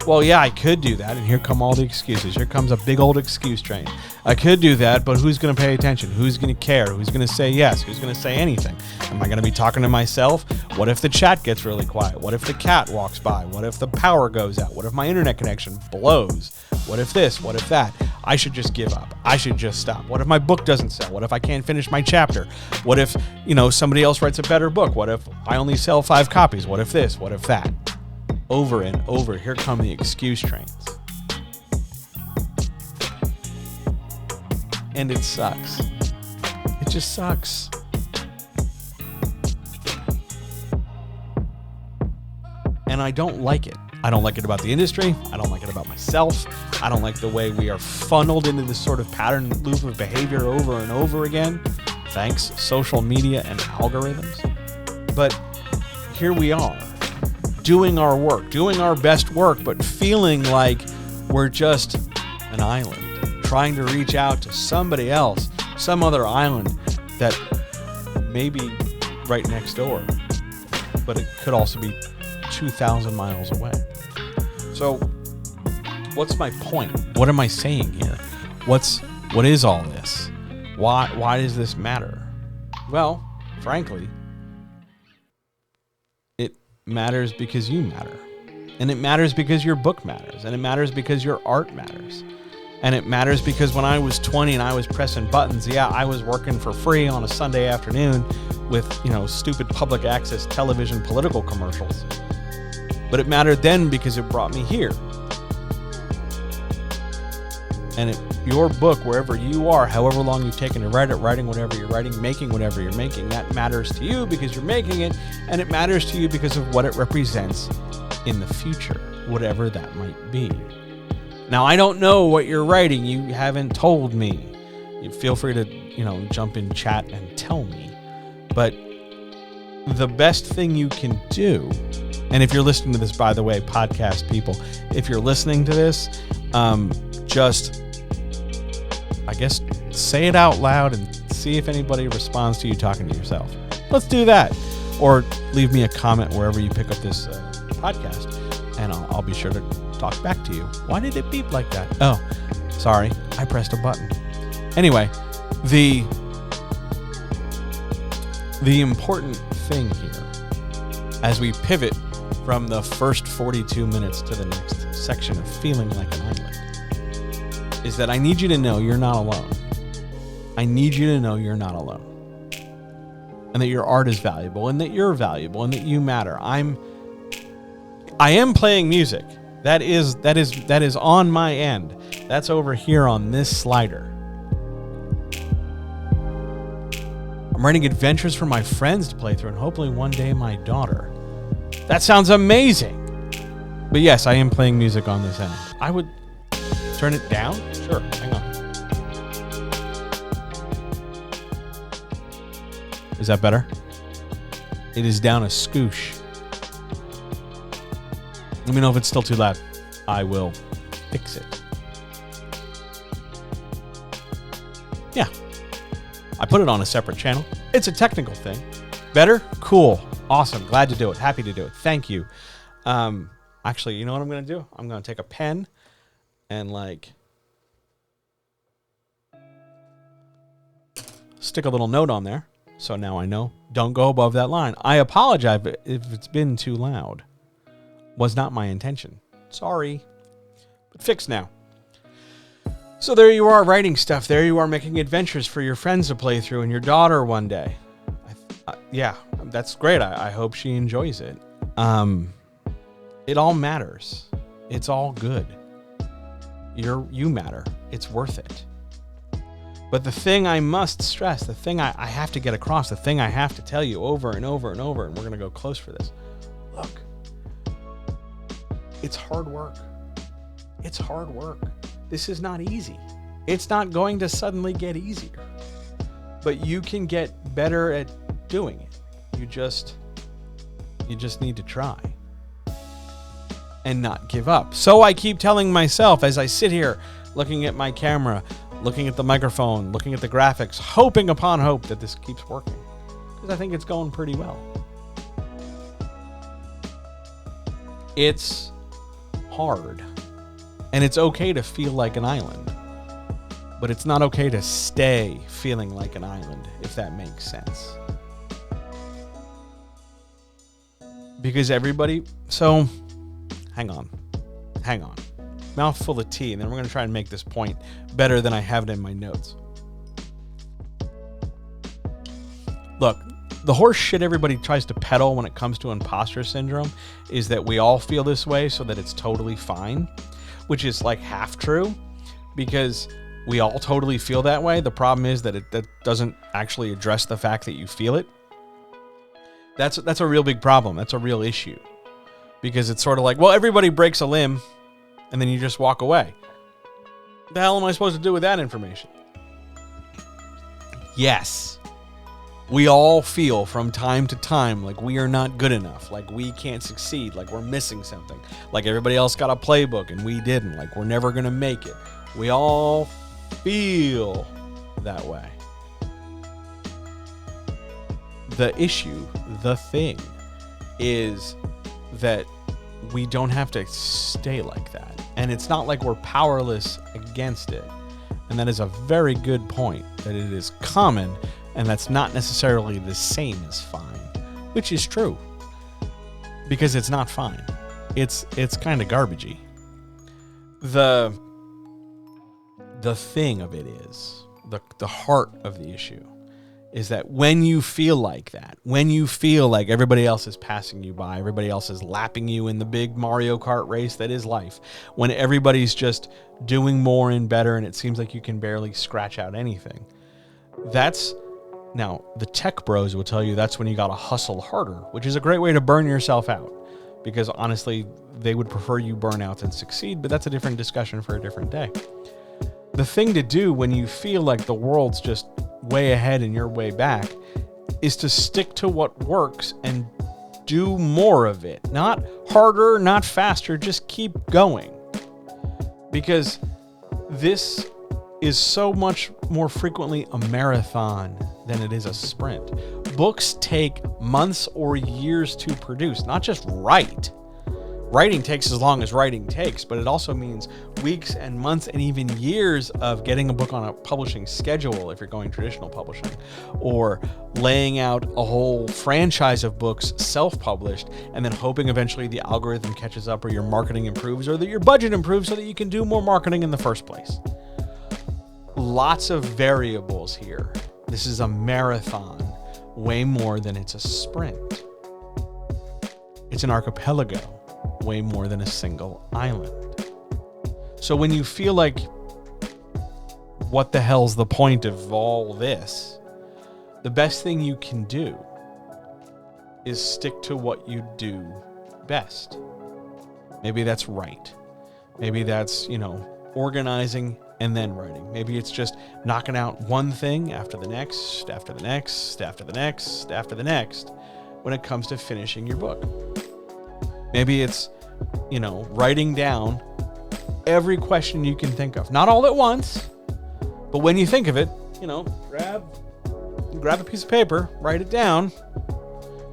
Well, yeah, I could do that, and here come all the excuses. Here comes a big old excuse train. I could do that, but who's going to pay attention? Who's going to care? Who's going to say yes? Who's going to say anything? Am I going to be talking to myself? What if the chat gets really quiet? What if the cat walks by? What if the power goes out? What if my internet connection blows? What if this? What if that? I should just give up. I should just stop. What if my book doesn't sell? What if I can't finish my chapter? What if, somebody else writes a better book? What if I only sell 5 copies? What if this? What if that? Over and over, here come the excuse trains. And it sucks. It just sucks. And I don't like it. I don't like it about the industry. I don't like it about myself. I don't like the way we are funneled into this sort of pattern loop of behavior over and over again. Thanks, social media and algorithms. But here we are, doing our work, doing our best work, but feeling like we're just an island, trying to reach out to somebody else, some other island that may be right next door, but it could also be 2,000 miles away. So what's my point? What am I saying here? What is all this? Why does this matter? Well, frankly, it matters because you matter. And it matters because your book matters. And it matters because your art matters. And it matters because when I was 20 and I was pressing buttons, yeah, I was working for free on a Sunday afternoon with, stupid public access television political commercials. But it mattered then because it brought me here. And your book, wherever you are, however long you've taken to write it, writing whatever you're writing, making whatever you're making, that matters to you because you're making it, and it matters to you because of what it represents in the future, whatever that might be. Now, I don't know what you're writing. You haven't told me. You feel free to, jump in chat and tell me. But the best thing you can do, and if you're listening to this, by the way, podcast people, if you're listening to this, just, I guess, say it out loud and see if anybody responds to you talking to yourself. Let's do that. Or leave me a comment wherever you pick up this podcast, and I'll be sure to talk back to you. Why did it beep like that? Oh, sorry. I pressed a button. Anyway, the important thing here, as we pivot from the first 42 minutes to the next section of feeling like an island, is that I need you to know you're not alone. I need you to know you're not alone. And that your art is valuable, and that you're valuable, and that you matter. I am playing music. That is on my end. That's over here on this slider. I'm writing adventures for my friends to play through, and hopefully one day my daughter. That sounds amazing. But yes, I am playing music on this end. I would turn it down? Sure, hang on. Is that better? It is down a scoosh. Let me know if it's still too loud. I will fix it. Yeah. I put it on a separate channel. It's a technical thing. Better? Cool. Awesome. Glad to do it. Happy to do it. Thank you. Actually, you know what I'm going to do? I'm going to take a pen and stick a little note on there. So now I know. Don't go above that line. I apologize if it's been too loud. Was not my intention. Sorry. But fixed now. So there you are writing stuff. There you are making adventures for your friends to play through and your daughter one day. Yeah, that's great. I hope she enjoys it. It all matters. It's all good. You matter. It's worth it. But the thing I must stress, the thing I have to get across, the thing I have to tell you over and over and over, and we're going to go close for this. Look, it's hard work. It's hard work. This is not easy. It's not going to suddenly get easier. But you can get better at doing it. You just need to try and not give up. So I keep telling myself as I sit here looking at my camera, looking at the microphone, looking at the graphics, hoping upon hope that this keeps working, because I think it's going pretty well. It's hard. And it's okay to feel like an island. But it's not okay to stay feeling like an island, if that makes sense. Because everybody... So, hang on. Mouthful of tea, and then we're going to try and make this point better than I have it in my notes. Look, the horse shit everybody tries to peddle when it comes to imposter syndrome is that we all feel this way so that it's totally fine, which is like half true, because we all totally feel that way. The problem is that that doesn't actually address the fact that you feel it. That's a real big problem. That's a real issue. Because it's sort of like, well, everybody breaks a limb, and then you just walk away. What the hell am I supposed to do with that information? Yes. We all feel from time to time like we are not good enough, like we can't succeed, like we're missing something, like everybody else got a playbook and we didn't, like we're never going to make it. We all feel that way. The issue, the thing, is that we don't have to stay like that. And it's not like we're powerless against it. And that is a very good point, that it is common, and that's not necessarily the same as fine, which is true. Because it's not fine. It's kind of garbagey. The thing of it is, the heart of the issue, is that when you feel like that, when you feel like everybody else is passing you by, everybody else is lapping you in the big Mario Kart race that is life, when everybody's just doing more and better and it seems like you can barely scratch out anything, now, the tech bros will tell you that's when you gotta hustle harder, which is a great way to burn yourself out, because honestly, they would prefer you burn out than succeed, but that's a different discussion for a different day. The thing to do when you feel like the world's just way ahead and you're way back is to stick to what works and do more of it. Not harder, not faster, just keep going. Because this is so much more frequently a marathon than it is a sprint. Books take months or years to produce, not just write. Writing takes as long as writing takes, but it also means weeks and months and even years of getting a book on a publishing schedule if you're going traditional publishing, or laying out a whole franchise of books self-published and then hoping eventually the algorithm catches up or your marketing improves or that your budget improves so that you can do more marketing in the first place. Lots of variables here. This is a marathon way more than it's a sprint. It's an archipelago way more than a single island. So when you feel like, what the hell's the point of all this? The best thing you can do is stick to what you do best. Maybe that's right. Maybe that's, organizing and then writing. Maybe it's just knocking out one thing after the next, after the next, after the next, after the next, when it comes to finishing your book. Maybe it's, writing down every question you can think of. Not all at once, but when you think of it, grab a piece of paper, write it down,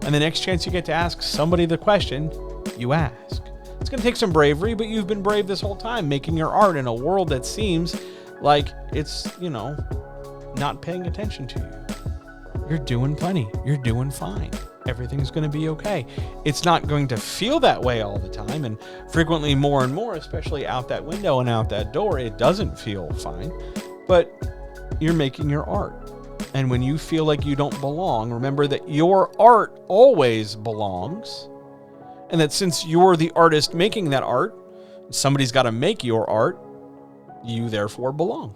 and the next chance you get to ask somebody the question, you ask. It's going to take some bravery, but you've been brave this whole time, making your art in a world that seems like it's, not paying attention to you. You're doing plenty. You're doing fine. Everything's going to be okay. It's not going to feel that way all the time, and frequently more and more, especially out that window and out that door, it doesn't feel fine, but you're making your art. And when you feel like you don't belong, remember that your art always belongs, and that since you're the artist making that art, somebody's got to make your art, you therefore belong.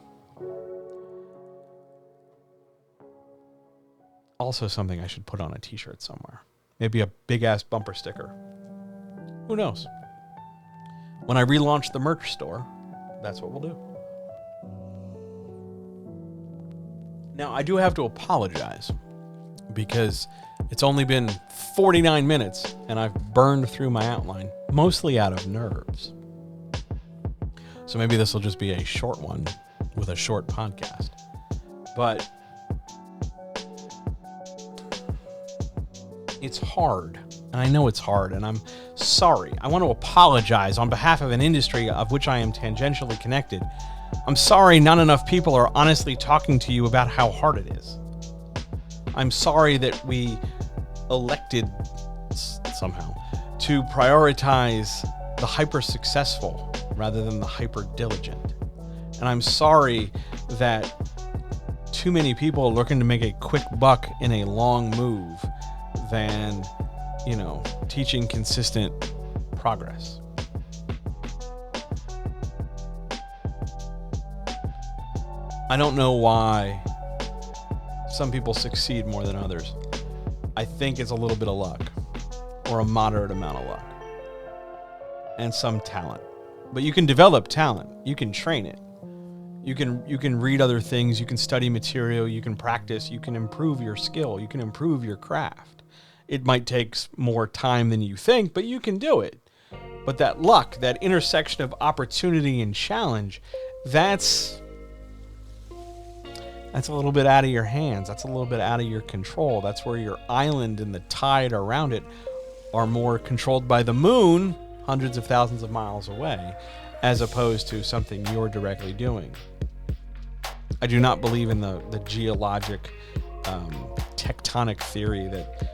Also something I should put on a t-shirt somewhere. Maybe a big-ass bumper sticker. Who knows? When I relaunch the merch store, that's what we'll do. Now, I do have to apologize because it's only been 49 minutes and I've burned through my outline, mostly out of nerves. So maybe this will just be a short one with a short podcast. But it's hard, And I know it's hard, and I'm sorry. I want to apologize on behalf of an industry of which I am tangentially connected. I'm sorry not enough people are honestly talking to you about how hard it is. I'm sorry that we elected somehow to prioritize the hyper-successful rather than the hyper-diligent. And I'm sorry that too many people are looking to make a quick buck in a long move than, teaching consistent progress. I don't know why some people succeed more than others. I think it's a little bit of luck, or a moderate amount of luck, and some talent. But you can develop talent. You can train it. You can read other things. You can study material. You can practice. You can improve your skill. You can improve your craft. It might take more time than you think, but you can do it. But that luck, that intersection of opportunity and challenge, that's a little bit out of your hands. That's a little bit out of your control. That's where your island and the tide around it are more controlled by the moon, hundreds of thousands of miles away, as opposed to something you're directly doing. I do not believe in the geologic tectonic theory that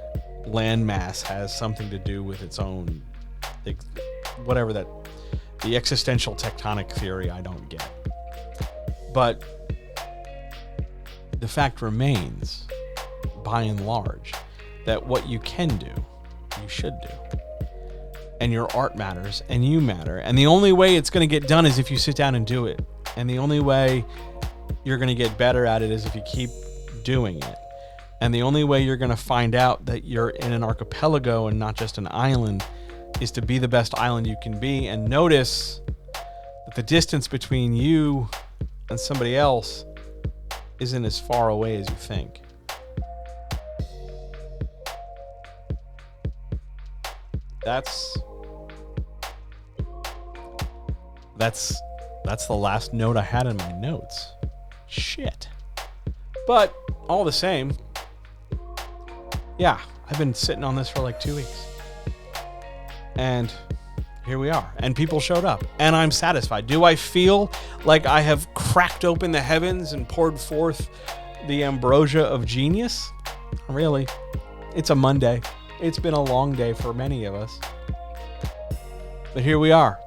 landmass has something to do with its own, whatever that, the existential tectonic theory I don't get. But the fact remains, by and large, that what you can do, you should do. And your art matters, and you matter. And the only way it's going to get done is if you sit down and do it. And the only way you're going to get better at it is if you keep doing it. And the only way you're going to find out that you're in an archipelago and not just an island is to be the best island you can be, and notice that the distance between you and somebody else isn't as far away as you think. That's the last note I had in my notes. Shit. But all the same, yeah, I've been sitting on this for like 2 weeks. And here we are. And people showed up. And I'm satisfied. Do I feel like I have cracked open the heavens and poured forth the ambrosia of genius? Not really. It's a Monday. It's been a long day for many of us. But here we are,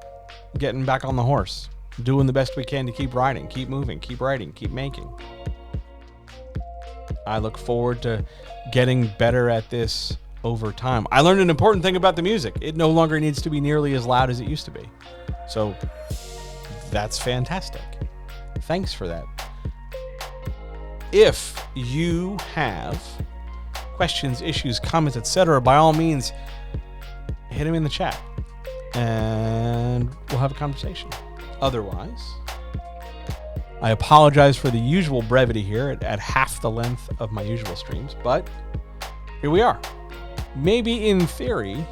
getting back on the horse, doing the best we can to keep riding, keep moving, keep writing, keep making. I look forward to getting better at this over time. I learned an important thing about the music. It no longer needs to be nearly as loud as it used to be. So that's fantastic. Thanks for that. If you have questions, issues, comments, etc., by all means, hit them in the chat and we'll have a conversation. Otherwise, I apologize for the usual brevity here at half the length of my usual streams, but here we are. Maybe in theory,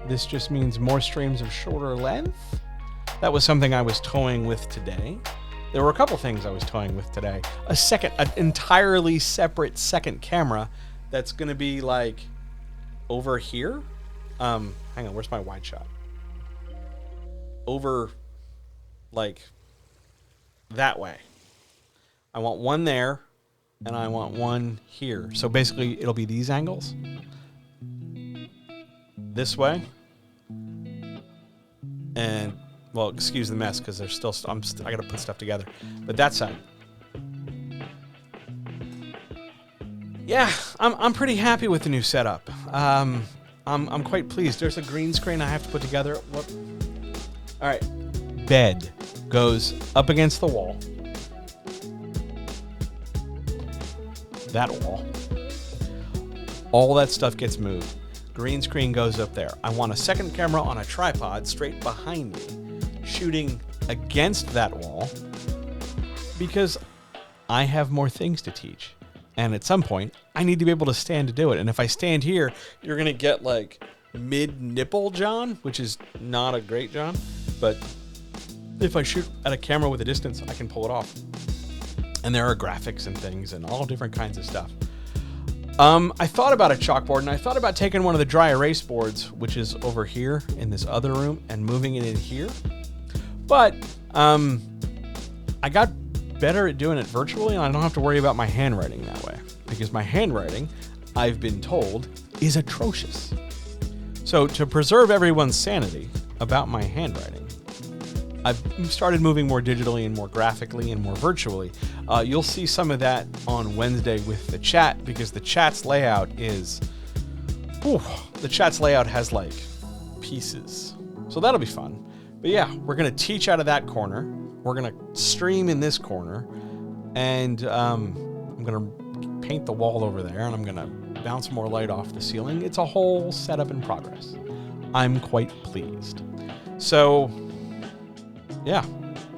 this just means more streams of shorter length. That was something I was toying with today. There were a couple things I was toying with today. An entirely separate second camera that's going to be like over here. Hang on, where's my wide shot? Over like that way. I want one there and I want one here. So basically it'll be these angles. This way. And well, excuse the mess because there's still I got to put stuff together. But that side. Yeah, I'm pretty happy with the new setup. I'm quite pleased. There's a green screen I have to put together. Whoop. All right. Bed goes up against the wall. That wall. All that stuff gets moved. Green screen goes up there. I want a second camera on a tripod straight behind me, shooting against that wall because I have more things to teach. And at some point, I need to be able to stand to do it. And if I stand here, you're going to get like mid-nipple John, which is not a great John. But if I shoot at a camera with a distance, I can pull it off. And there are graphics and things and all different kinds of stuff. I thought about a chalkboard, and I thought about taking one of the dry erase boards, which is over here in this other room, and moving it in here. But I got better at doing it virtually, and I don't have to worry about my handwriting that way, because my handwriting, I've been told, is atrocious. So to preserve everyone's sanity about my handwriting, I've started moving more digitally and more graphically and more virtually. You'll see some of that on Wednesday with the chat, because the chat's layout is, the chat's layout has like pieces. So that'll be fun. But yeah, we're going to teach out of that corner. We're going to stream in this corner, and I'm going to paint the wall over there, and I'm going to bounce more light off the ceiling. It's a whole setup in progress. I'm quite pleased. So yeah,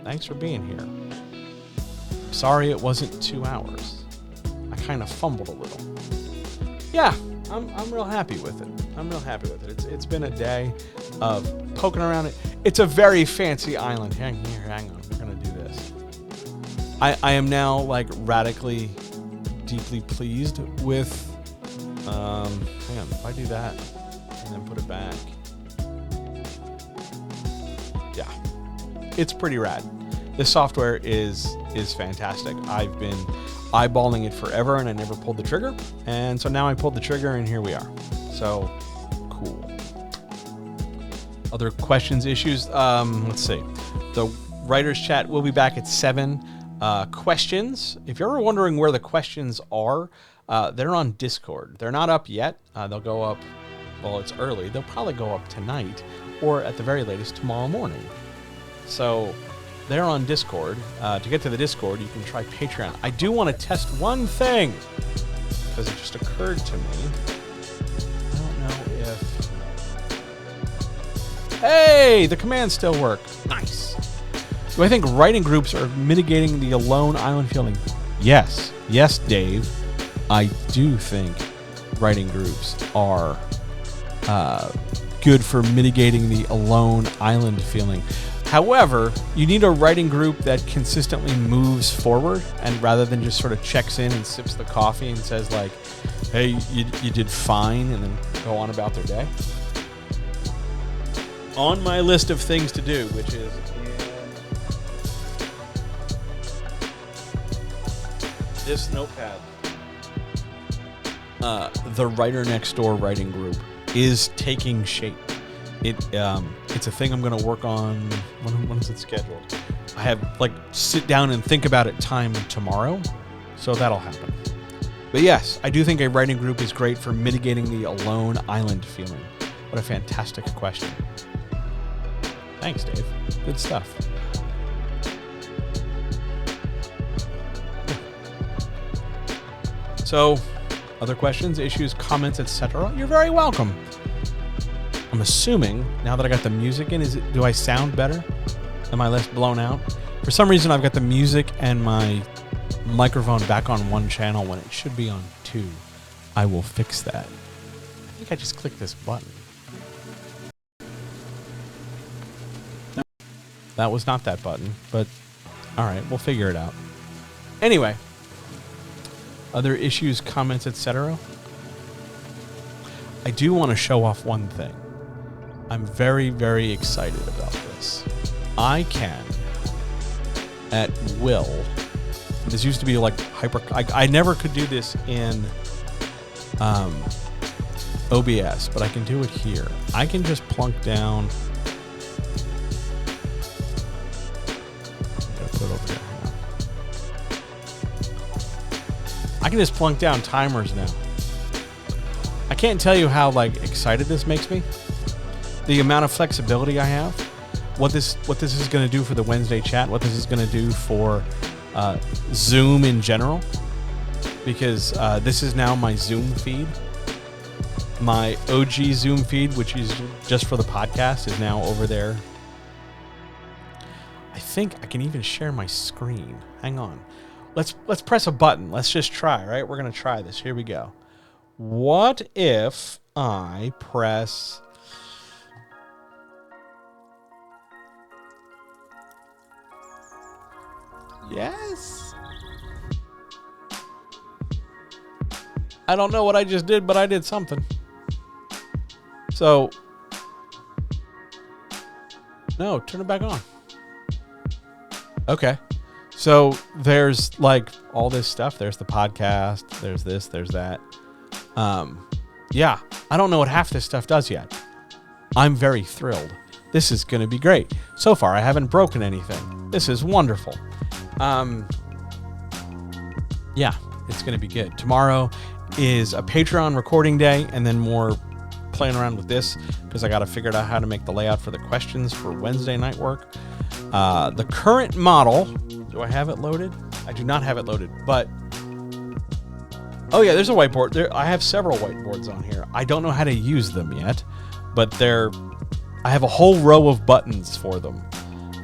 thanks for being here. Sorry it wasn't 2 hours. I kind of fumbled a little. Yeah, I'm real happy with it. I'm real happy with it. It's been a day of poking around it. It's a very fancy island. Hang on. We're gonna do this. I am now like radically, deeply pleased with. Hang on. If I do that and then put it back. Yeah. It's pretty rad. This software is fantastic. I've been eyeballing it forever, and I never pulled the trigger. And so now I pulled the trigger, and here we are. So cool. Other questions, issues? Let's see. The writers chat will be back at 7. Questions. If you're ever wondering where the questions are, they're on Discord. They're not up yet. They'll go up. Well, it's early. They'll probably go up tonight, or at the very latest tomorrow morning. So they're on Discord. To get to the Discord, you can try Patreon. I do want to test one thing, because it just occurred to me. I don't know if... Hey, the commands still work. Nice. Do I think writing groups are mitigating the alone island feeling? Yes. Yes, Dave. I do think writing groups are good for mitigating the alone island feeling. However, you need a writing group that consistently moves forward, and rather than just sort of checks in and sips the coffee and says like, hey, you did fine, and then go on about their day. On my list of things to do, which is in this notepad, the Writer Next Door writing group is taking shape. It's a thing I'm going to work on. When is it scheduled? I have sit down and think about it time tomorrow, so that'll happen. But yes, I do think a writing group is great for mitigating the alone island feeling. What a fantastic question. Thanks, Dave. Good stuff. So, other questions, issues, comments, etc. You're very welcome. I'm assuming, now that I got the music in, do I sound better? Am I less blown out? For some reason, I've got the music and my microphone back on one channel when it should be on 2. I will fix that. I think I just clicked this button. No, that was not that button, but all right, we'll figure it out. Anyway, other issues, comments, etc. I do want to show off one thing. I'm very, very excited about this. I can, at will, this used to be like I never could do this in OBS, but I can do it here. I can just plunk down. Gotta put it over here. I can just plunk down timers now. I can't tell you how excited this makes me. The amount of flexibility I have, what this is going to do for the Wednesday chat, what this is going to do for Zoom in general, because this is now my Zoom feed. My OG Zoom feed, which is just for the podcast, is now over there. I think I can even share my screen. Hang on. Let's press a button. Let's just try, right? We're going to try this. Here we go. What if I press... Yes. I don't know what I just did, but I did something. So, no, turn it back on. Okay. So there's like all this stuff. There's the podcast. There's this. There's that. Yeah. I don't know what half this stuff does yet. I'm very thrilled. This is going to be great. So far, I haven't broken anything. This is wonderful. Yeah, it's going to be good. Tomorrow is a Patreon recording day, and then more playing around with this because I got to figure out how to make the layout for the questions for Wednesday night work. The current model, do I have it loaded? I do not have it loaded, but oh yeah, there's a whiteboard. I have several whiteboards on here. I don't know how to use them yet, but I have a whole row of buttons for them.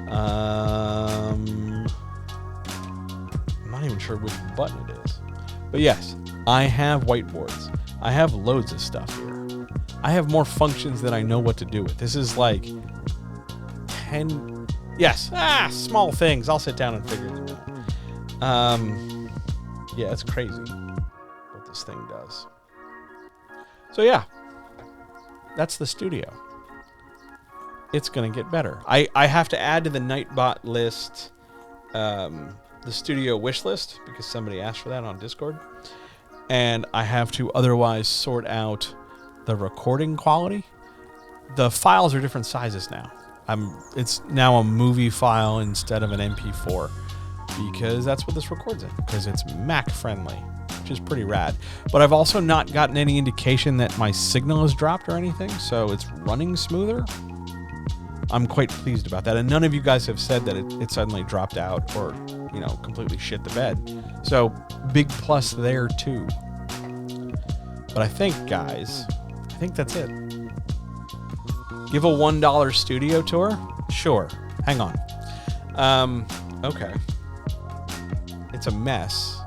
I'm not even sure which button it is, but yes, I have whiteboards. I have loads of stuff here. I have more functions than I know what to do with. This is like 10. Yes. Small things. I'll sit down and figure it out. Yeah, it's crazy what this thing does. So yeah, that's the studio. It's going to get better. I have to add to the Nightbot list the studio wish list because somebody asked for that on Discord. And I have to otherwise sort out the recording quality. The files are different sizes now. It's now a movie file instead of an MP4 because that's what this records in, because it's Mac friendly, which is pretty rad. But I've also not gotten any indication that my signal has dropped or anything, so it's running smoother. I'm quite pleased about that. And none of you guys have said that it suddenly dropped out or, completely shit the bed. So big plus there too. But I think, guys, that's it. Give a $1 studio tour? Sure. Hang on. Okay. It's a mess.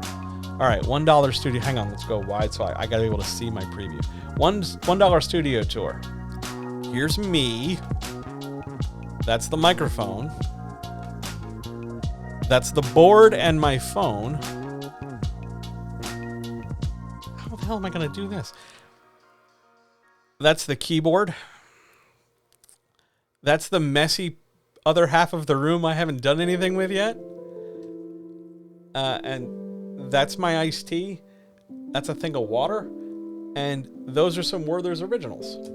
All right, $1 studio. Hang on, let's go wide so I got to be able to see my preview. $1 studio tour. Here's me. That's the microphone. That's the board and my phone. How the hell am I going to do this? That's the keyboard. That's the messy other half of the room I haven't done anything with yet. And that's my iced tea. That's a thing of water. And those are some Werther's Originals.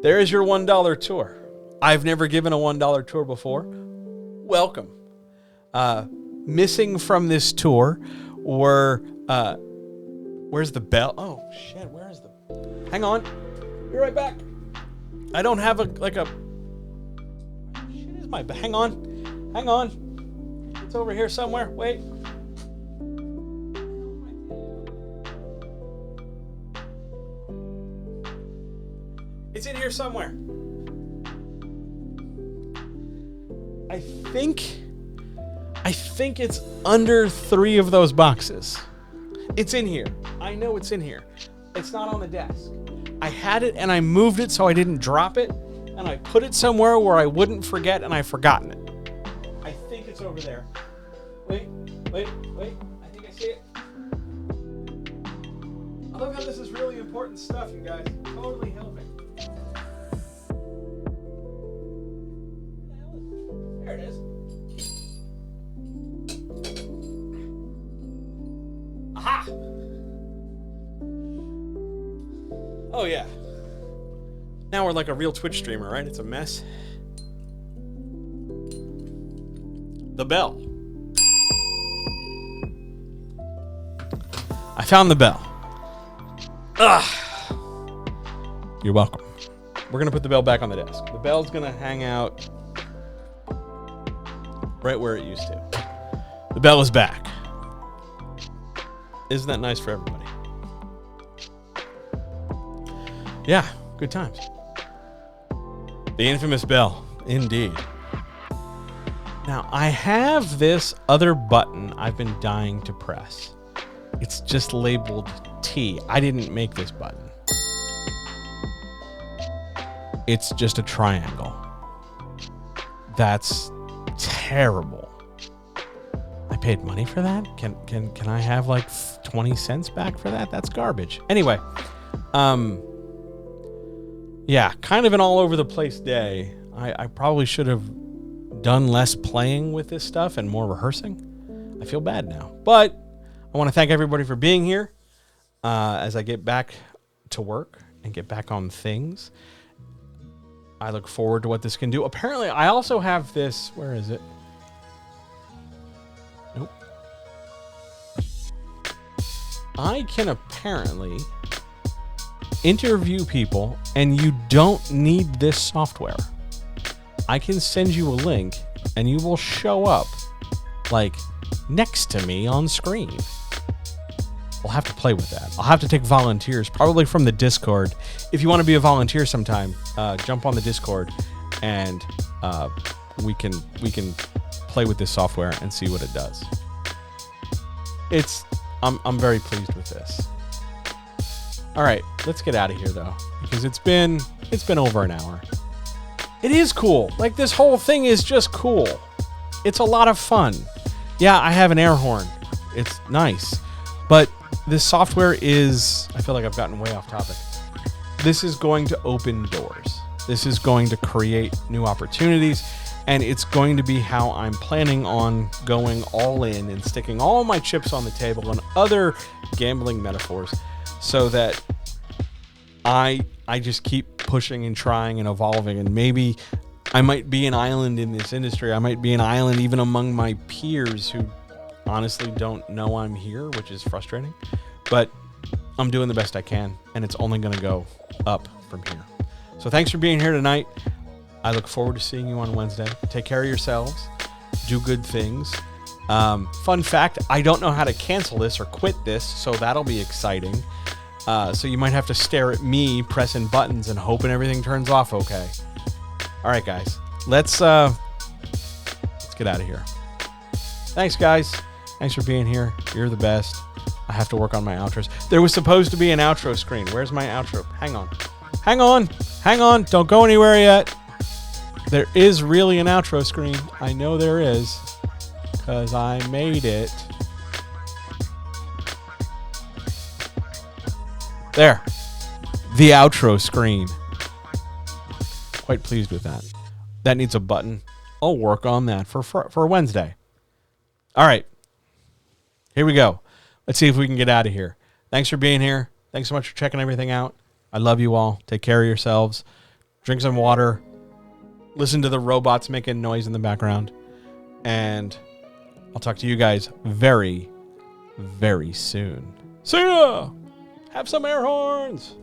There is your $1 tour. I've never given a $1 tour before. Welcome. Missing from this tour were... where's the bell? Oh, shit, where is the... Hang on. Be right back. I don't have a... Shit is my... Hang on. It's over here somewhere. Wait. It's in here somewhere. I think it's under 3 of those boxes. It's in here. I know it's in here. It's not on the desk. I had it and I moved it so I didn't drop it, and I put it somewhere where I wouldn't forget, and I've forgotten it. I think it's over there. Wait. I think I see it. I love how this is really important stuff, you guys. Totally helping. There it is. Aha! Oh, yeah. Now we're like a real Twitch streamer, right? It's a mess. The bell. I found the bell. Ugh. You're welcome. We're going to put the bell back on the desk. The bell's going to hang out right where it used to. The bell is back. Isn't that nice for everybody? Yeah, good times. The infamous bell, indeed. Now, I have this other button I've been dying to press. It's just labeled T. I didn't make this button. It's just a triangle. That's terrible. I paid money for that? Can I have like 20 cents back for that? That's garbage. Anyway, yeah, kind of an all over the place day. I probably should have done less playing with this stuff and more rehearsing. I feel bad now. But I want to thank everybody for being here as I get back to work and get back on things. I look forward to what this can do. Apparently, I also have this. Where is it? Nope. I can apparently interview people, and you don't need this software. I can send you a link, and you will show up, like, next to me on screen. We'll have to play with that. I'll have to take volunteers, probably from the Discord. If you want to be a volunteer sometime, jump on the Discord, and we can play with this software and see what it does. I'm very pleased with this. All right, let's get out of here though, because it's been over an hour. It is cool. Like, this whole thing is just cool. It's a lot of fun. Yeah, I have an air horn. It's nice, but this software is, I feel like I've gotten way off topic. This is going to open doors. This is going to create new opportunities, and it's going to be how I'm planning on going all in and sticking all my chips on the table and other gambling metaphors, so that I just keep pushing and trying and evolving, and maybe I might be an island in this industry. I might be an island even among my peers who honestly don't know I'm here, which is frustrating, but I'm doing the best I can, and it's only going to go up from here. So thanks for being here tonight. I look forward to seeing you on Wednesday. Take care of yourselves. Do good things. Fun fact, I don't know how to cancel this or quit this, so that'll be exciting. So you might have to stare at me pressing buttons and hoping everything turns off okay. All right, guys. Let's get out of here. Thanks, guys. Thanks for being here. You're the best. I have to work on my outros. There was supposed to be an outro screen. Where's my outro? Hang on. Hang on. Hang on. Don't go anywhere yet. There is really an outro screen. I know there is, because I made it. There. The outro screen. Quite pleased with that. That needs a button. I'll work on that for Wednesday. All right. Here we go. Let's see if we can get out of here. Thanks for being here. Thanks so much for checking everything out. I love you all. Take care of yourselves. Drink some water. Listen to the robots making noise in the background. And I'll talk to you guys very, very soon. See ya! Have some air horns!